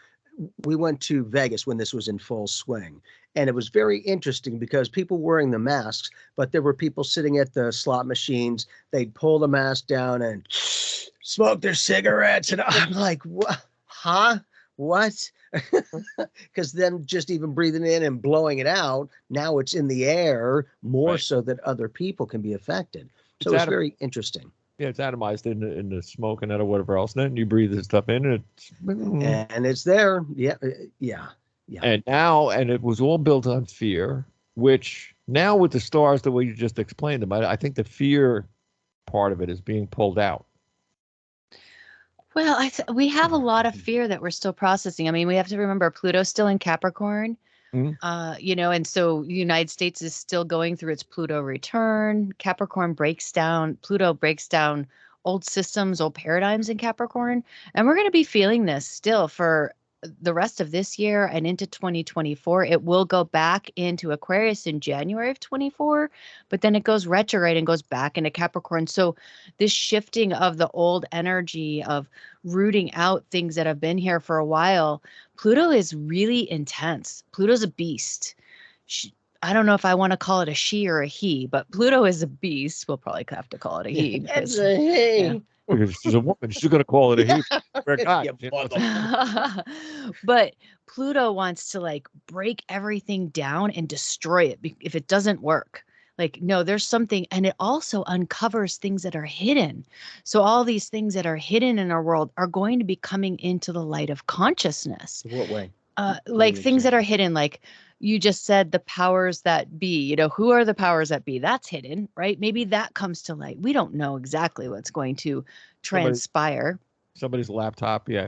Speaker 3: we went to Vegas when this was in full swing. And it was very interesting because people wearing the masks, but there were people sitting at the slot machines. They'd pull the mask down and smoke their cigarettes. And I'm like, what? Huh? What? Because them just even breathing in and blowing it out, now it's in the air more so that other people can be affected. So it's very interesting.
Speaker 2: Yeah, it's atomized in the smoke and or whatever else. And then you breathe this stuff in,
Speaker 3: and it's there. Yeah.
Speaker 2: And it was all built on fear, which now with the stars, the way you just explained them, I think the fear part of it is being pulled out.
Speaker 4: Well, we have a lot of fear that we're still processing. I mean, we have to remember Pluto's still in Capricorn. And so the United States is still going through its Pluto return. Pluto breaks down old systems, old paradigms in Capricorn. And we're going to be feeling this still for the rest of this year and into 2024. It will go back into Aquarius in January of 24, but then it goes retrograde and goes back into Capricorn. So this shifting of the old energy of rooting out things that have been here for a while, Pluto is really intense. Pluto's a beast. I don't know if I want to call it a she or a he, but Pluto is a beast. We'll probably have to call it a he.
Speaker 3: It's a he.
Speaker 2: Yeah. Because she's a woman. She's going to call it a he.
Speaker 4: But Pluto wants to break everything down and destroy it if it doesn't work. No, there's something, and it also uncovers things that are hidden. So all these things that are hidden in our world are going to be coming into the light of consciousness.
Speaker 3: What way?
Speaker 4: Things that are hidden, like you just said, the powers that be, who are the powers that be? That's hidden, right? Maybe that comes to light. We don't know exactly what's going to transpire.
Speaker 2: Somebody's laptop. Yeah.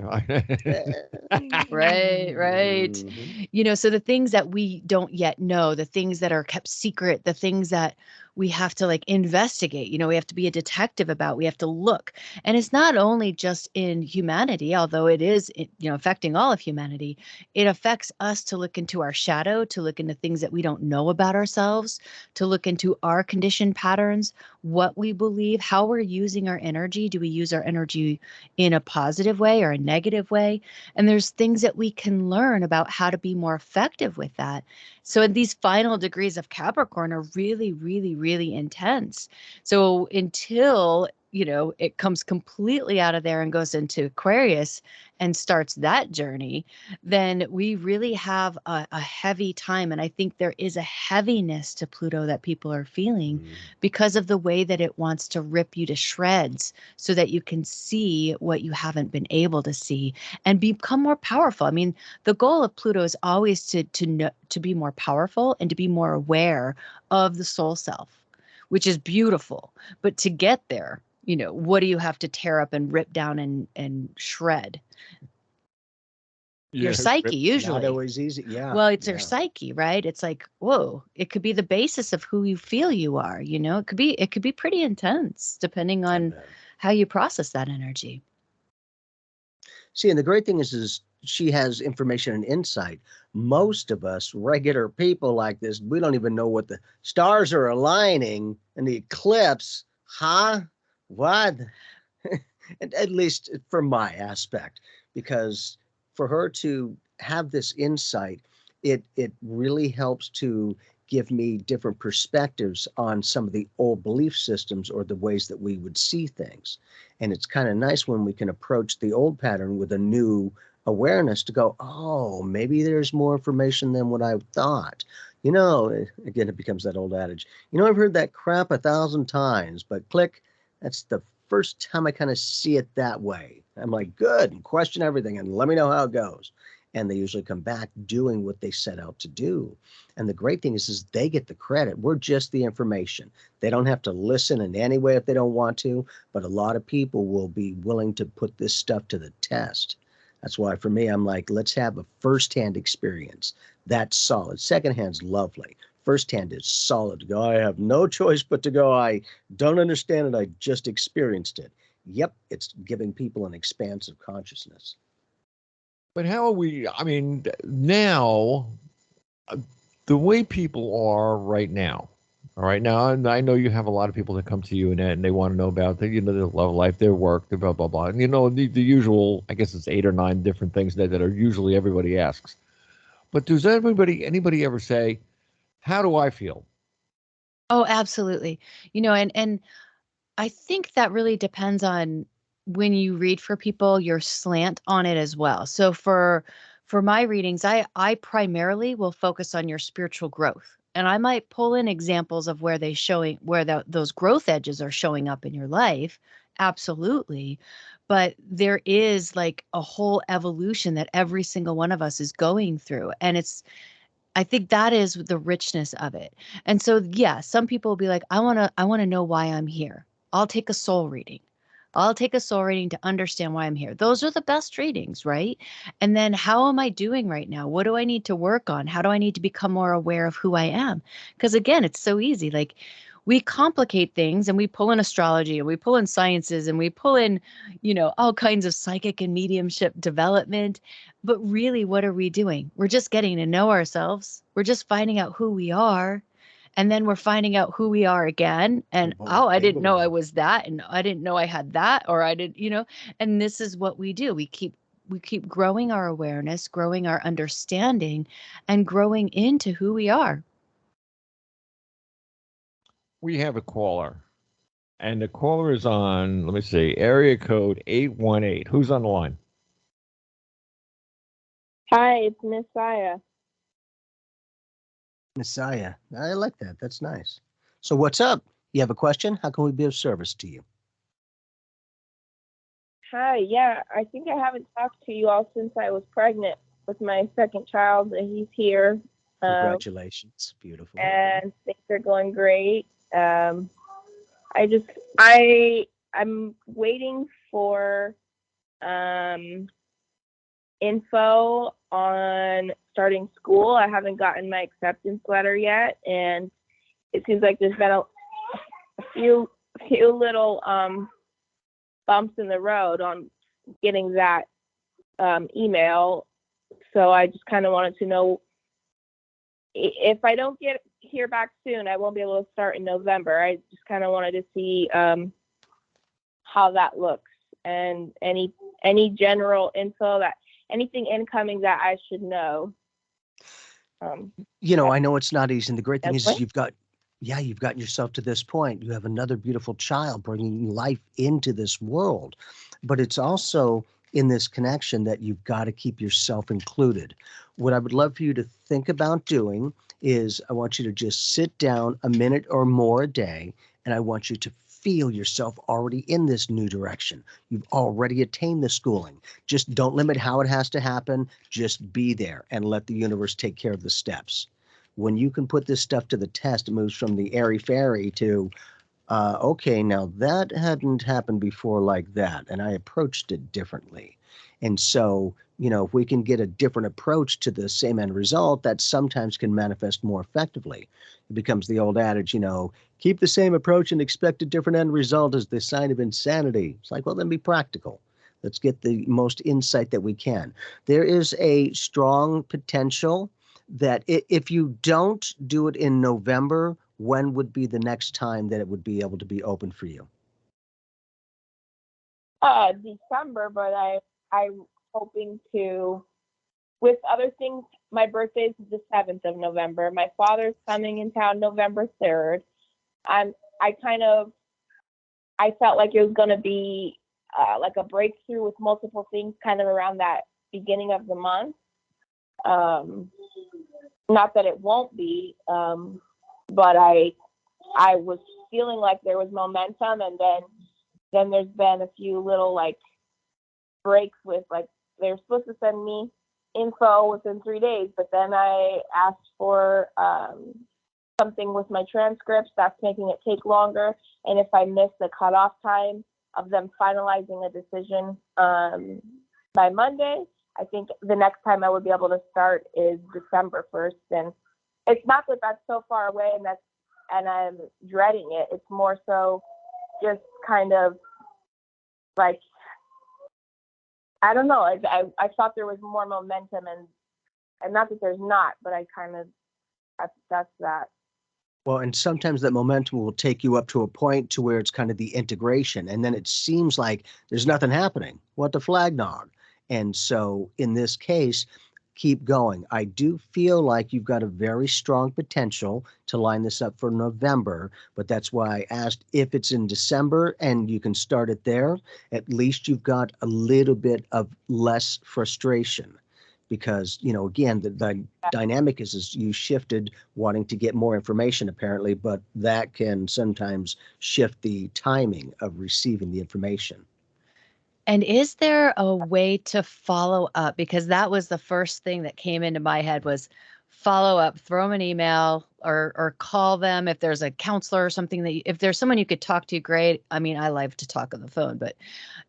Speaker 4: Right. So the things that we don't yet know, the things that are kept secret, the things that we have to like investigate, we have to be a detective about, we have to look. And it's not only just in humanity, although it is, affecting all of humanity. It affects us to look into our shadow, to look into things that we don't know about ourselves, to look into our conditioned patterns, what we believe, how we're using our energy. Do we use our energy in a positive way or a negative way? And there's things that we can learn about how to be more effective with that. So these final degrees of Capricorn are really, really, really intense. So until, it comes completely out of there and goes into Aquarius and starts that journey, then we really have a heavy time. And I think there is a heaviness to Pluto that people are feeling because of the way that it wants to rip you to shreds so that you can see what you haven't been able to see and become more powerful. I mean, the goal of Pluto is always to be more powerful and to be more aware of the soul self, which is beautiful. But to get there, what do you have to tear up and rip down and shred? Your psyche, usually.
Speaker 3: Not always easy. Yeah.
Speaker 4: Well, it's your psyche, right? It's like, whoa, it could be the basis of who you feel you are. It could be pretty intense depending on how you process that energy.
Speaker 3: See, and the great thing is she has information and insight. Most of us regular people like this, we don't even know what the stars are aligning and the eclipse. Huh? What? At least from my aspect, because for her to have this insight, it really helps to give me different perspectives on some of the old belief systems or the ways that we would see things. And it's kind of nice when we can approach the old pattern with a new awareness to go, oh, maybe there's more information than what I thought. Again, it becomes that old adage, I've heard that crap 1,000 times, but click, that's the first time I kind of see it that way. I'm like, good, and question everything and let me know how it goes. And they usually come back doing what they set out to do. And the great thing is they get the credit. We're just the information. They don't have to listen in any way if they don't want to, but a lot of people will be willing to put this stuff to the test. That's why for me, I'm like, let's have a firsthand experience. That's solid. Secondhand's lovely. Firsthand is solid to go. I have no choice but to go. I don't understand it. I just experienced it. Yep, it's giving people an expansive consciousness.
Speaker 2: But how are we? I mean, now, the way people are right now, all right, now, and I know you have a lot of people that come to you and they want to know about their love life, their work, their blah, blah, blah. And, the usual, I guess it's 8 or 9 different things that are usually everybody asks. But does anybody ever say, how do I feel?
Speaker 4: Oh, absolutely. And I think that really depends on when you read for people, your slant on it as well. So for my readings, I primarily will focus on your spiritual growth. And I might pull in examples of where those growth edges are showing up in your life. Absolutely. But there is like a whole evolution that every single one of us is going through. And I think that is the richness of it. And so, yeah, some people will be like, I want to know why I'm here. I'll take a soul reading. I'll take a soul reading to understand why I'm here. Those are the best readings, right? And then how am I doing right now? What do I need to work on? How do I need to become more aware of who I am? Because again, it's so easy. Like we complicate things and we pull in astrology and we pull in sciences and we pull in, all kinds of psychic and mediumship development. But really, what are we doing? We're just getting to know ourselves. We're just finding out who we are. And then we're finding out who we are again. And, I didn't know I was that. And I didn't know I had that. Or I didn't, and this is what we do. We keep growing our awareness, growing our understanding, and growing into who we are.
Speaker 2: We have a caller. And the caller is on, let me see, area code 818. Who's on the line?
Speaker 5: Hi, it's Messiah.
Speaker 3: Messiah. I like that. That's nice. So what's up? You have a question? How can we be of service to you?
Speaker 5: Hi, yeah, I think I haven't talked to you all since I was pregnant with my second child, and he's here.
Speaker 3: Congratulations. Beautiful.
Speaker 5: And things are going great. I'm waiting for info on starting school. I haven't gotten my acceptance letter yet, and it seems like there's been few little bumps in the road on getting that email. So I just kind of wanted to know if I don't hear back soon, I won't be able to start in November. I just kind of wanted to see how that looks, and any general info, that anything incoming that I should know.
Speaker 3: You know, I know it's not easy. And the great thing is
Speaker 5: what?
Speaker 3: you've gotten yourself to this point. You have another beautiful child bringing life into this world. But it's also in this connection that you've got to keep yourself included. What I would love for you to think about doing is I want you to just sit down a minute or more a day, and I want you to feel yourself already in this new direction. You've already attained the schooling. Just don't limit how it has to happen. Just be there and let the universe take care of the steps. When you can put this stuff to the test, it moves from the airy-fairy to, okay, now that hadn't happened before like that, and I approached it differently. And so, you know, if we can get a different approach to the same end result, that sometimes can manifest more effectively. It becomes the old adage, you know, keep the same approach and expect a different end result is the sign of insanity. It's like, well, then be practical. Let's get the most insight that we can. There is a strong potential that if you don't do it in November, when would be the next time that it would be able to be open for you?
Speaker 5: December, but I'm hoping to, with other things. My birthday is the 7th of November. My father's coming in town November 3rd. I felt like it was going to be like a breakthrough with multiple things kind of around that beginning of the month. Not that it won't be, but I was feeling like there was momentum, and then there's been a few little like breaks with, like, they're supposed to send me info within 3 days, but then I asked for something with my transcripts that's making it take longer. And if I miss the cutoff time of them finalizing a decision by Monday, I think the next time I would be able to start is December 1st. And it's not that that's so far away and I'm dreading it. It's more so just kind of like, I don't know. I thought there was more momentum, and not that there's not, but that's that.
Speaker 3: Well, and sometimes that momentum will take you up to a point to where it's kind of the integration, and then it seems like there's nothing happening. What the flag nog? And so in this case, keep going. I do feel like you've got a very strong potential to line this up for November, but that's why I asked if it's in December and you can start it there. At least you've got a little bit of less frustration. Because, you know, again, the dynamic is you shifted wanting to get more information, apparently, but that can sometimes shift the timing of receiving the information.
Speaker 4: And is there a way to follow up? Because that was the first thing that came into my head was follow up, throw them an email or call them if there's a counselor or something if there's someone you could talk to, great. I mean, I love to talk on the phone, but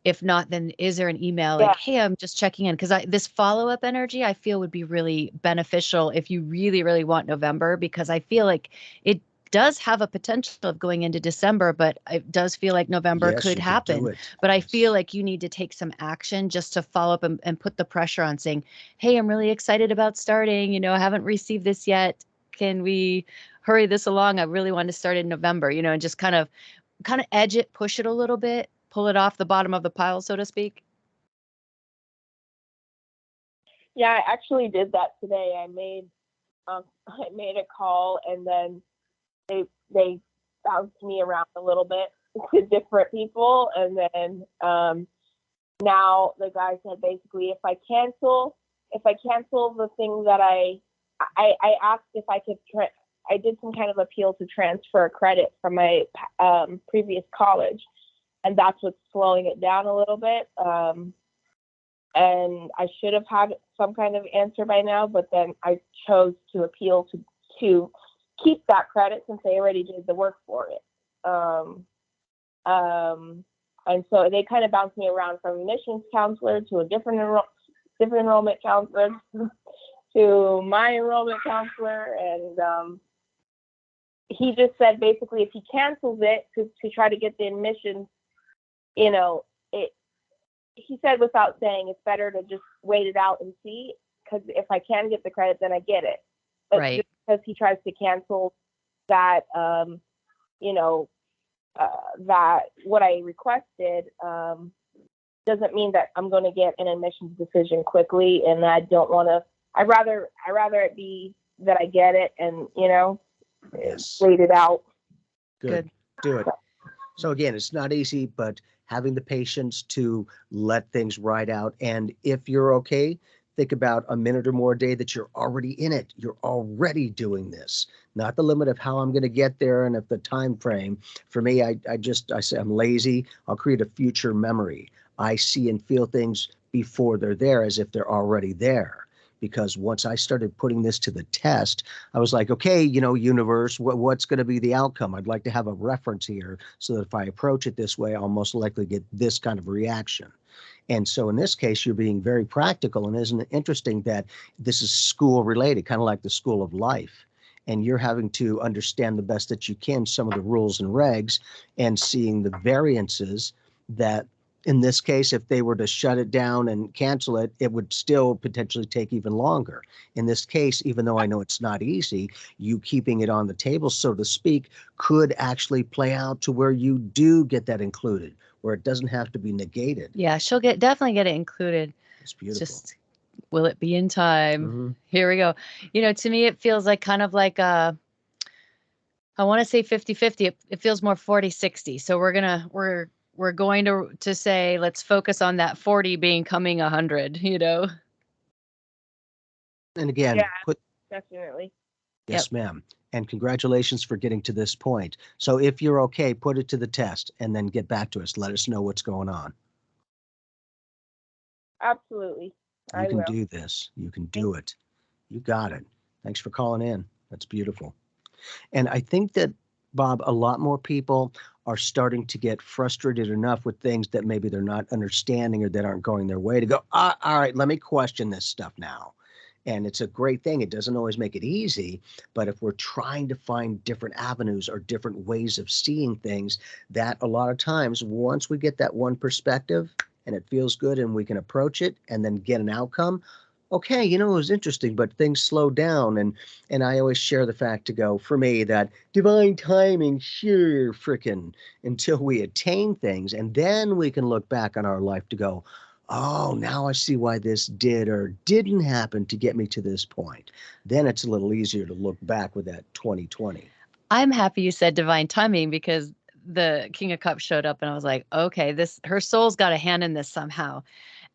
Speaker 4: if not, then is there an email like, hey, I'm just checking in? Because this follow-up energy I feel would be really beneficial if you really, really want November, because I feel like it does have a potential of going into December, but it does feel like November could happen. But I feel like you need to take some action just to follow up and put the pressure on, saying, hey, I'm really excited about starting. You know, I haven't received this yet. Can we hurry this along? I really want to start in November, you know, and just kind of edge it, push it a little bit, pull it off the bottom of the pile, so to speak.
Speaker 5: Yeah, I actually did that today. I made a call, and then they bounced me around a little bit to different people, and then now the guy said basically if I cancel the thing that I asked if I could I did some kind of appeal to transfer a credit from my previous college, and that's what's slowing it down a little bit. And I should have had some kind of answer by now, but then I chose to appeal to keep that credit since they already did the work for it. And so they kind of bounced me around from admissions counselor to a different enrollment counselor to my enrollment counselor, and he just said basically if he cancels it to try to get the admissions, you know, he said without saying it's better to just wait it out and see, because if I can get the credit, then I get it. But
Speaker 4: Right.
Speaker 5: just because he tries to cancel that, you know, that what I requested, doesn't mean that I'm going to get an admissions decision quickly. And I don't want to, I'd rather it be that I get it and, you know,
Speaker 3: Yes.
Speaker 5: wait it out.
Speaker 3: Good. Do it. So again, it's not easy, but having the patience to let things ride out. And if you're okay, think about a minute or more a day that you're already in it. You're already doing this, not the limit of how I'm going to get there. And if the time frame for me, I say I'm lazy. I'll create a future memory. I see and feel things before they're there as if they're already there. Because once I started putting this to the test, I was like, okay, you know, universe, what's going to be the outcome? I'd like to have a reference here so that if I approach it this way, I'll most likely get this kind of reaction. And so in this case, you're being very practical. And isn't it interesting that this is school related, kind of like the school of life? And you're having to understand the best that you can some of the rules and regs and seeing the variances that in this case, if they were to shut it down and cancel it, it would still potentially take even longer. In this case, even though I know it's not easy, you keeping it on the table, so to speak, could actually play out to where you do get that included, where it doesn't have to be negated.
Speaker 4: Yeah, she'll definitely get it included.
Speaker 3: It's beautiful.
Speaker 4: Just, will it be in time?
Speaker 3: Mhm.
Speaker 4: Here we go. You know, to me, it feels like kind of like I want to say 50-50. It feels more 40-60. So we're going to say, let's focus on that 40 being coming 100, you know?
Speaker 3: And again,
Speaker 5: Yeah. Definitely.
Speaker 3: Yes, ma'am. And congratulations for getting to this point. So if you're okay, put it to the test and then get back to us. Let us know what's going on.
Speaker 5: Absolutely.
Speaker 3: You can do this. You can do it. You got it. Thanks for calling in. That's beautiful. And I think that, Bob, a lot more people are starting to get frustrated enough with things that maybe they're not understanding or that aren't going their way to go, all right, let me question this stuff now. And it's a great thing. It doesn't always make it easy, but if we're trying to find different avenues or different ways of seeing things, that a lot of times, once we get that one perspective and it feels good and we can approach it and then get an outcome, okay, you know, it was interesting, but things slow down. And I always share the fact to go, for me, that divine timing, sure, frickin', until we attain things. And then we can look back on our life to go, oh, now I see why this did or didn't happen to get me to this point. Then it's a little easier to look back with that 2020.
Speaker 4: I'm happy you said divine timing, because the King of Cups showed up and I was like, okay, her soul's got a hand in this somehow.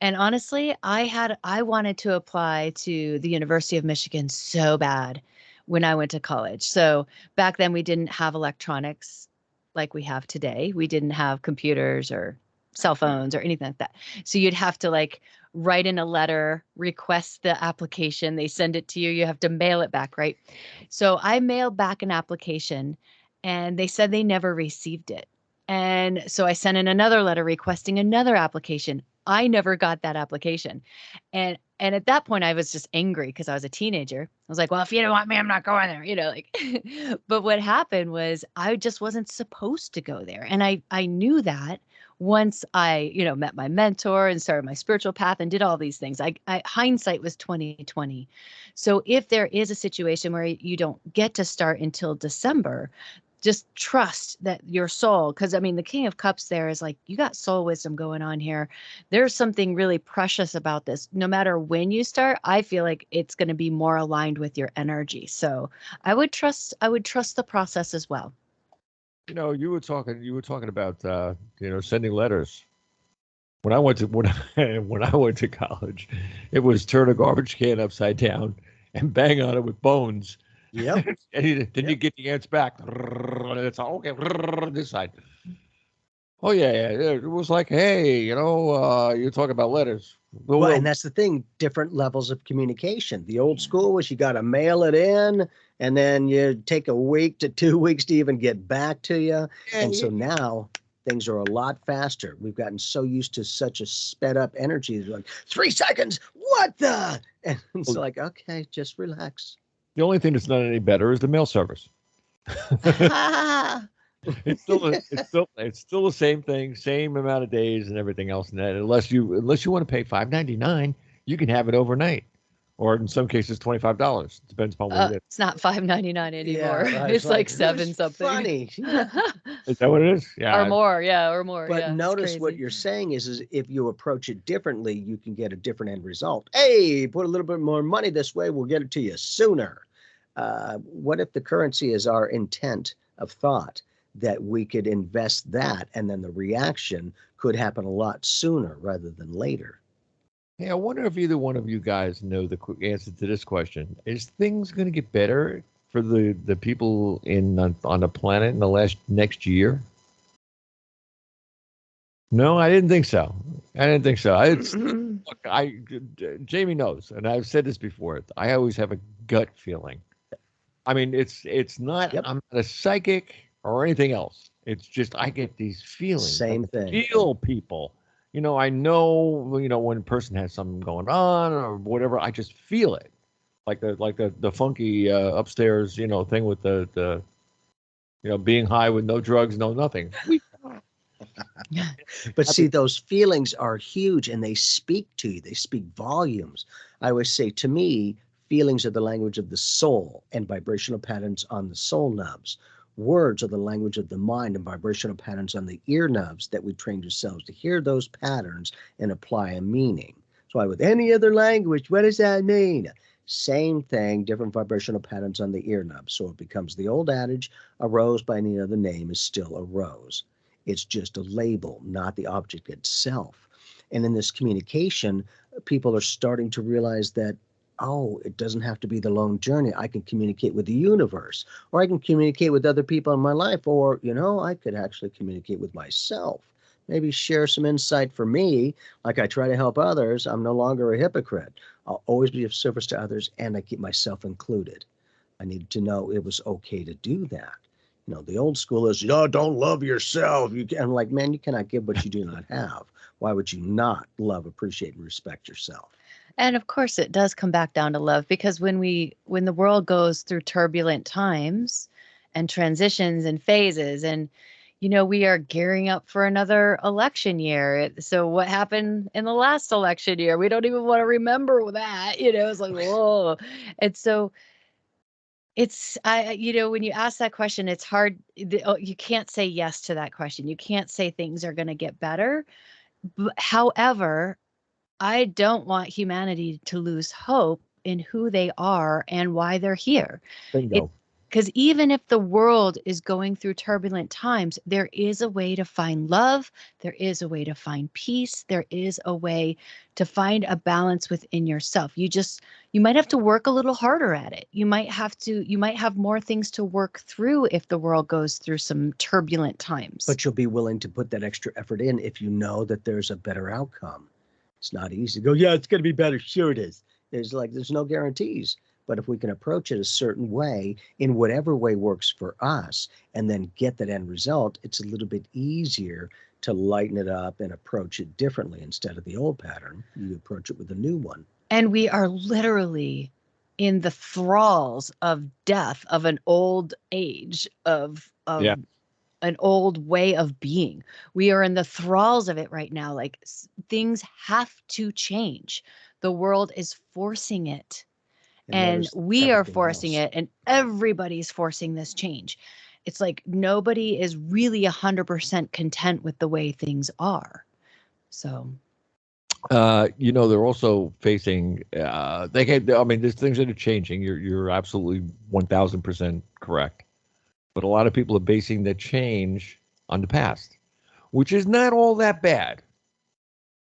Speaker 4: And honestly, I wanted to apply to the University of Michigan so bad when I went to college. So back then we didn't have electronics like we have today. We didn't have computers or cell phones or anything like that. So you'd have to like write in a letter, request the application, they send it to you, you have to mail it back, right? So I mailed back an application and they said they never received it. And so I sent in another letter requesting another application. I never got that application. And at that point I was just angry because I was a teenager. I was like, well, if you don't want me, I'm not going there, you know, like, but what happened was I just wasn't supposed to go there. And I knew that once I, you know, met my mentor and started my spiritual path and did all these things. I hindsight was 2020. So if there is a situation where you don't get to start until December, just trust that your soul, because I mean, the King of Cups there is like, you got soul wisdom going on here. There's something really precious about this. No matter when you start, I feel like it's going to be more aligned with your energy. So I would trust the process as well.
Speaker 2: You know, you were talking about you know, sending letters. When I went to college, it was turn a garbage can upside down and bang on it with bones.
Speaker 3: Yep.
Speaker 2: And then you get the answer back. And it's okay, this side. Oh yeah. It was like, hey, you know, you're talking about letters.
Speaker 3: Well, and that's the thing, different levels of communication. The old school was you got to mail it in and then you take a week to 2 weeks to even get back to you. And so now things are a lot faster. We've gotten so used to such a sped up energy. It's like 3 seconds. What the? And it's like, okay, just relax.
Speaker 2: The only thing that's not any better is the mail service. It's still the same thing, same amount of days and everything else. And that unless you want to pay $5.99, you can have it overnight, or in some cases $25. Depends upon what it is.
Speaker 4: It's not $5.99 anymore.
Speaker 3: Yeah,
Speaker 4: It's like
Speaker 3: "Who's
Speaker 4: 7 something.
Speaker 3: funny?"
Speaker 2: Is that what it is? Yeah.
Speaker 4: Or more, yeah, or more.
Speaker 3: But
Speaker 4: yeah, it's
Speaker 3: notice what
Speaker 4: crazy.
Speaker 3: you're saying is if you approach it differently, you can get a different end result. Hey, put a little bit more money this way, we'll get it to you sooner. What if the currency is our intent of thought, that we could invest that and then the reaction could happen a lot sooner rather than later?
Speaker 2: Hey, I wonder if either one of you guys know the answer to this question. Is things going to get better for the people on the planet in the next year? No, I didn't think so. Jamie knows, and I've said this before. I always have a gut feeling. I mean, it's not.
Speaker 3: Yep.
Speaker 2: I'm not a psychic or anything else. It's just I get these feelings.
Speaker 3: Same
Speaker 2: I
Speaker 3: thing.
Speaker 2: feel people. I know. When a person has something going on or whatever. I just feel it, like the funky upstairs thing with the being high with no drugs, no nothing.
Speaker 3: But see, those feelings are huge and they speak to you. They speak volumes. I always say, to me, feelings are the language of the soul and vibrational patterns on the soul knobs. Words are the language of the mind and vibrational patterns on the ear knobs that we trained ourselves to hear those patterns and apply a meaning. So with any other language, what does that mean? Same thing, different vibrational patterns on the ear knobs. So it becomes the old adage, a rose by any other name is still a rose. It's just a label, not the object itself. And in this communication, people are starting to realize that, oh, it doesn't have to be the lone journey. I can communicate with the universe, or I can communicate with other people in my life, or, I could actually communicate with myself. Maybe share some insight for me, like I try to help others. I'm no longer a hypocrite. I'll always be of service to others, and I keep myself included. I needed to know it was okay to do that. The old school is, don't love yourself. I'm like, man, you cannot give what you do not have. Why would you not love, appreciate, and respect yourself?
Speaker 4: And of course, it does come back down to love, because when the world goes through turbulent times and transitions and phases, and we are gearing up for another election year. So what happened in the last election year? We don't even want to remember that. It's like, whoa. And so when you ask that question, it's hard. You can't say yes to that question. You can't say things are going to get better. However, I don't want humanity to lose hope in who they are and why they're here.
Speaker 2: Bingo.
Speaker 4: Because even if the world is going through turbulent times, there is a way to find love. There is a way to find peace. There is a way to find a balance within yourself. You might have to work a little harder at it. You might have more things to work through if the world goes through some turbulent times.
Speaker 3: But you'll be willing to put that extra effort in if you know that there's a better outcome. It's not easy to go, yeah, it's going to be better. Sure it is. There's no guarantees. But if we can approach it a certain way, in whatever way works for us, and then get that end result, it's a little bit easier to lighten it up and approach it differently. Instead of the old pattern, you approach it with a new one.
Speaker 4: And we are literally in the thralls of death, of an old age, of an old way of being. We are in the thralls of it right now. Like, things have to change. The world is forcing it. And we are forcing it, and everybody's forcing this change. It's like nobody is really 100% content with the way things are. So,
Speaker 2: they're also facing. There's things that are changing. You're absolutely 1,000% correct. But a lot of people are basing the change on the past, which is not all that bad.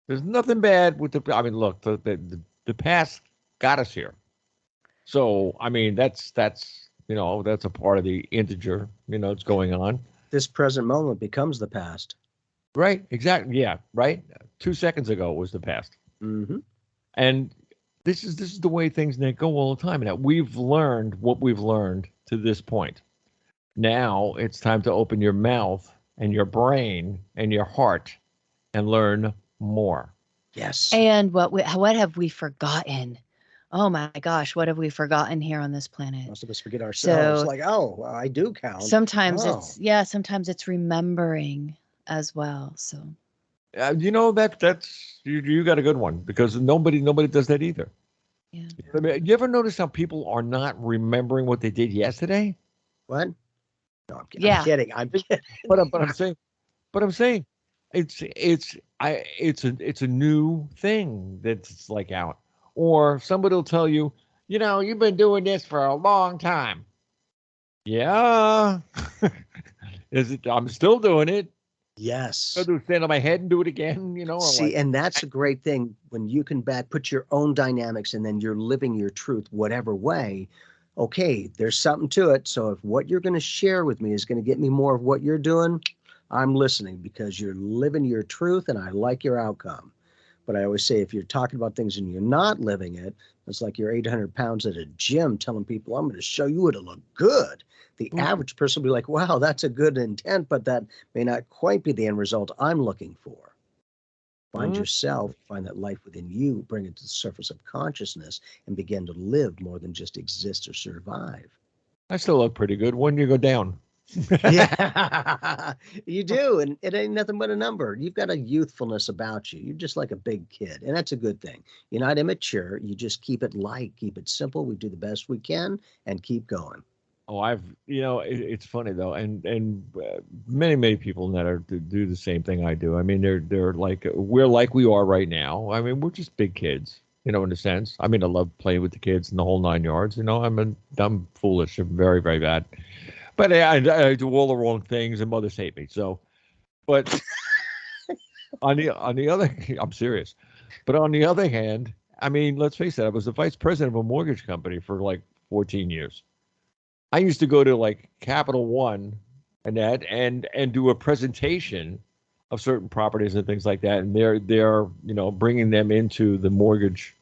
Speaker 2: There's nothing bad with the. I mean, look, the past got us here. So, that's a part of the integer, it's going on.
Speaker 3: This present moment becomes the past.
Speaker 2: Right. Exactly. Yeah. Right. 2 seconds ago was the past.
Speaker 3: Mm-hmm.
Speaker 2: And this is the way things go all the time. Now, we've learned what we've learned to this point. Now it's time to open your mouth and your brain and your heart and learn more.
Speaker 3: Yes.
Speaker 4: And what have we forgotten? oh my gosh, what have we forgotten here on this planet?
Speaker 3: Most of us forget ourselves.
Speaker 4: So
Speaker 3: Like, oh, well, I do count.
Speaker 4: sometimes
Speaker 3: Oh.
Speaker 4: sometimes it's remembering as well. So
Speaker 2: That's you got a good one, because nobody does that either.
Speaker 4: yeah.
Speaker 2: I mean, you ever notice how people are not remembering what they did yesterday?
Speaker 3: What? No, I'm
Speaker 4: Yeah.
Speaker 3: kidding. I'm kidding.
Speaker 2: But I'm saying, it's a new thing that's like out, or somebody will tell you, you've been doing this for a long time. Yeah, I'm still doing it.
Speaker 3: Yes.
Speaker 2: I'll do stand on my head and do it again.
Speaker 3: See, and that's a great thing when you can put your own dynamics, and then you're living your truth whatever way. Okay, there's something to it. So if what you're going to share with me is going to get me more of what you're doing, I'm listening, because you're living your truth and I like your outcome. But I always say, if you're talking about things and you're not living it, it's like you're 800 pounds at a gym telling people, I'm going to show you how to look good. The average person will be like, wow, that's a good intent, but that may not quite be the end result I'm looking for. Find yourself, find that life within you, bring it to the surface of consciousness, and begin to live more than just exist or survive.
Speaker 2: I still look pretty good when you go down.
Speaker 3: Yeah, you do. And it ain't nothing but a number. You've got a youthfulness about you. You're just like a big kid. And that's a good thing. You're not immature. You just keep it light, keep it simple. We do the best we can and keep going.
Speaker 2: Oh, it's funny though, and many people that do the same thing I do. I mean, they're like, we're like we are right now. I mean, we're just big kids, in a sense. I mean, I love playing with the kids and the whole 9 yards. I'm foolish. I'm very, very bad, but I do all the wrong things, and mothers hate me. So, but on the other, I'm serious. But on the other hand, I mean, let's face it, I was the vice president of a mortgage company for like 14 years. I used to go to like Capital One and do a presentation of certain properties and things like that, and they're bringing them into the mortgage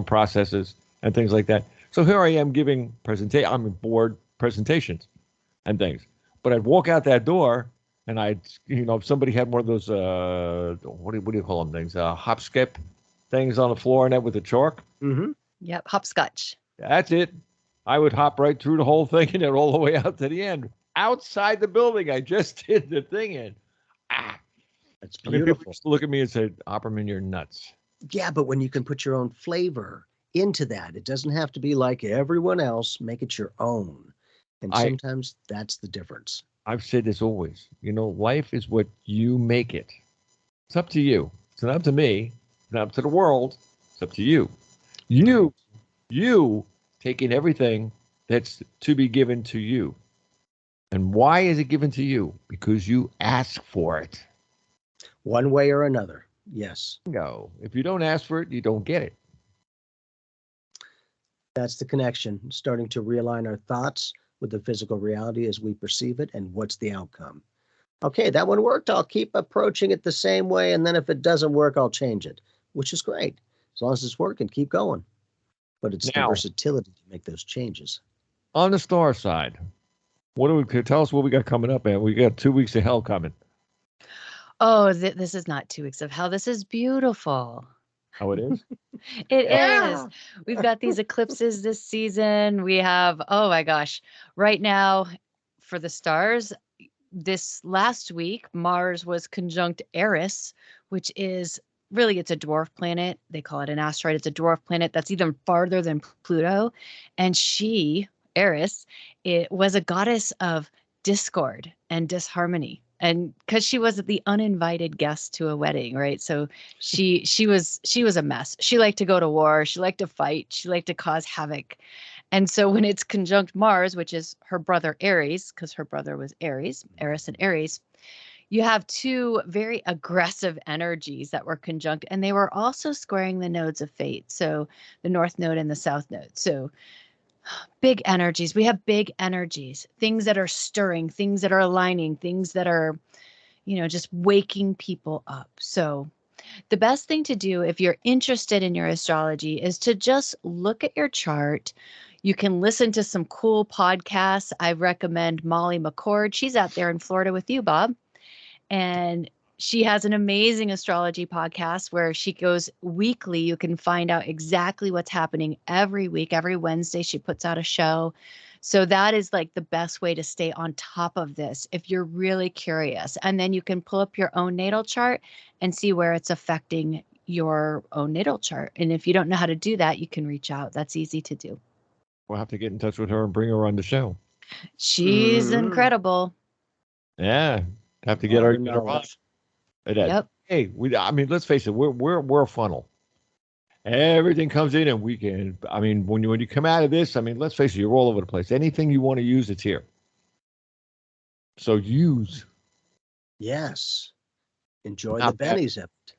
Speaker 2: processes and things like that. So here I am giving I'm board presentations and things, but I'd walk out that door and if somebody had one of those what do you call them things, hop skip things on the floor and that with the chalk.
Speaker 3: Mm-hmm.
Speaker 4: Yep, hopscotch.
Speaker 2: That's it. I would hop right through the whole thing and then all the way out to the end. Outside the building, I just did the thing in.
Speaker 3: That's beautiful.
Speaker 2: I mean, people used to look at me and say, Opperman, you're nuts.
Speaker 3: Yeah, but when you can put your own flavor into that, it doesn't have to be like everyone else. Make it your own. And sometimes that's the difference.
Speaker 2: I've said this always. Life is what you make it. It's up to you. It's not up to me. It's not up to the world. It's up to you. You taking everything that's to be given to you. And why is it given to you? Because you ask for it.
Speaker 3: One way or another. Yes.
Speaker 2: No. If you don't ask for it, you don't get it.
Speaker 3: That's the connection. Starting to realign our thoughts with the physical reality as we perceive it, and what's the outcome. Okay, that one worked. I'll keep approaching it the same way, and then if it doesn't work, I'll change it, which is great. As long as it's working, keep going. But it's the versatility to make those changes.
Speaker 2: On the star side, tell us what we got coming up, man? We got 2 weeks of hell coming.
Speaker 4: Oh, this is not 2 weeks of hell. This is beautiful.
Speaker 2: Oh, it is?
Speaker 4: It is. We've got these eclipses this season. We have, oh my gosh, right now for the stars, this last week, Mars was conjunct Eris, which is really, it's a dwarf planet. They call it an asteroid. It's a dwarf planet that's even farther than Pluto. And she, Eris, it was a goddess of discord and disharmony. And because she was the uninvited guest to a wedding, right? So she was a mess. She liked to go to war. She liked to fight. She liked to cause havoc. And so when it's conjunct Mars, which is her brother Aries, because her brother was Aries, Eris and Aries, you have two very aggressive energies that were conjunct, and they were also squaring the nodes of fate. So the North Node and the South Node. So big energies. We have big energies, things that are stirring, things that are aligning, things that are, just waking people up. So the best thing to do if you're interested in your astrology is to just look at your chart. You can listen to some cool podcasts. I recommend Molly McCord. She's out there in Florida with you, Bob. And She has an amazing astrology podcast where she goes weekly. You can find out exactly what's happening every week. Every Wednesday, she puts out a show. So that is like the best way to stay on top of this if you're really curious. And then you can pull up your own natal chart and see where it's affecting your own natal chart. And if you don't know how to do that, you can reach out. That's easy to do.
Speaker 2: We'll have to get in touch with her and bring her on the show.
Speaker 4: She's incredible.
Speaker 2: Yeah, have to get her on.
Speaker 4: Yep.
Speaker 2: Hey, I mean, let's face it, we're a funnel. Everything comes in, and we can. I mean, when you come out of this, I mean, let's face it, you're all over the place. Anything you want to use, it's here. So use.
Speaker 3: Yes. Enjoy the bennies of it.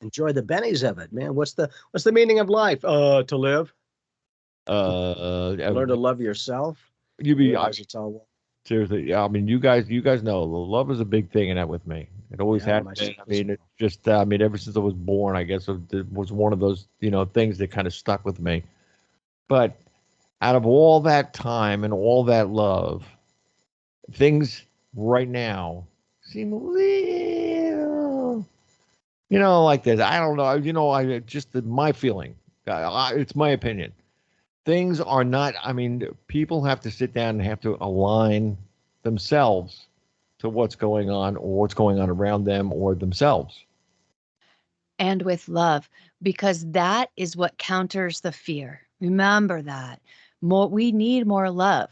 Speaker 3: Enjoy the bennies of it, man. What's the meaning of life? To live. Learn to love yourself. It's all.
Speaker 2: Seriously, yeah. I mean, you guys know love is a big thing in that with me. It always had been. I mean, it just. I mean, ever since I was born, I guess it was one of those things that kind of stuck with me. But out of all that time and all that love, things right now seem a little, like this. I don't know. I just my feeling. It's my opinion. Things are not, I mean, people have to sit down and have to align themselves to what's going on or what's going on around them or themselves.
Speaker 4: And with love, because that is what counters the fear. Remember that. We need more love.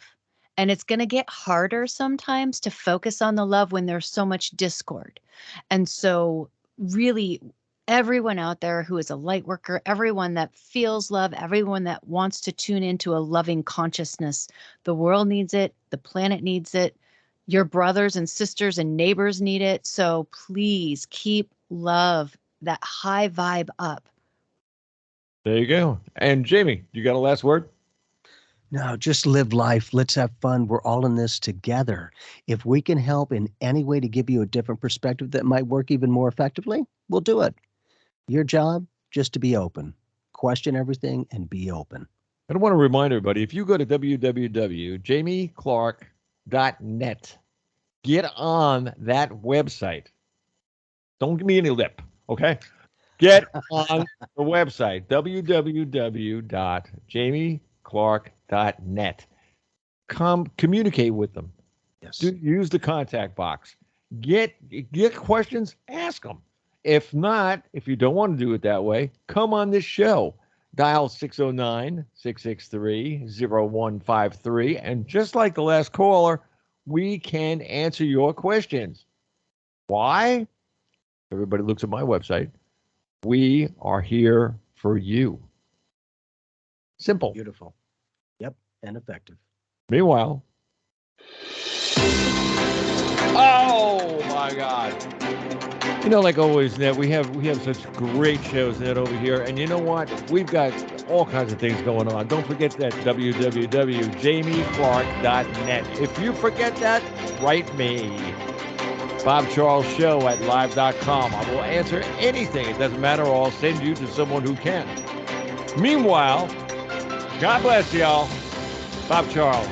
Speaker 4: And it's going to get harder sometimes to focus on the love when there's so much discord. And so really, everyone out there who is a light worker, everyone that feels love, everyone that wants to tune into a loving consciousness, the world needs it. The planet needs it. Your brothers and sisters and neighbors need it. So please keep love, that high vibe up.
Speaker 2: There you go. And Jamie, you got a last word?
Speaker 3: No, just live life. Let's have fun. We're all in this together. If we can help in any way to give you a different perspective that might work even more effectively, we'll do it. Your job, just to be open. Question everything and be open.
Speaker 2: I want to remind everybody, if you go to www.jamieclark.net, get on that website. Don't give me any lip, okay? Get on the website, www.jamieclark.net. Come communicate with them.
Speaker 3: Yes.
Speaker 2: Use the contact box. Get questions, ask them. If not, if you don't want to do it that way, come on this show. Dial 609-663-0153. And just like the last caller, we can answer your questions. Why? Everybody looks at my website. We are here for you. Simple.
Speaker 3: Beautiful. Yep. And effective.
Speaker 2: Meanwhile. Oh, my God. Like always, Ned, we have such great shows, Ned, over here. And you know what? We've got all kinds of things going on. Don't forget that, www.jamieclark.net. If you forget that, write me. Bob Charles Show at live.com. I will answer anything. It doesn't matter, or I'll send you to someone who can. Meanwhile, God bless y'all. Bob Charles.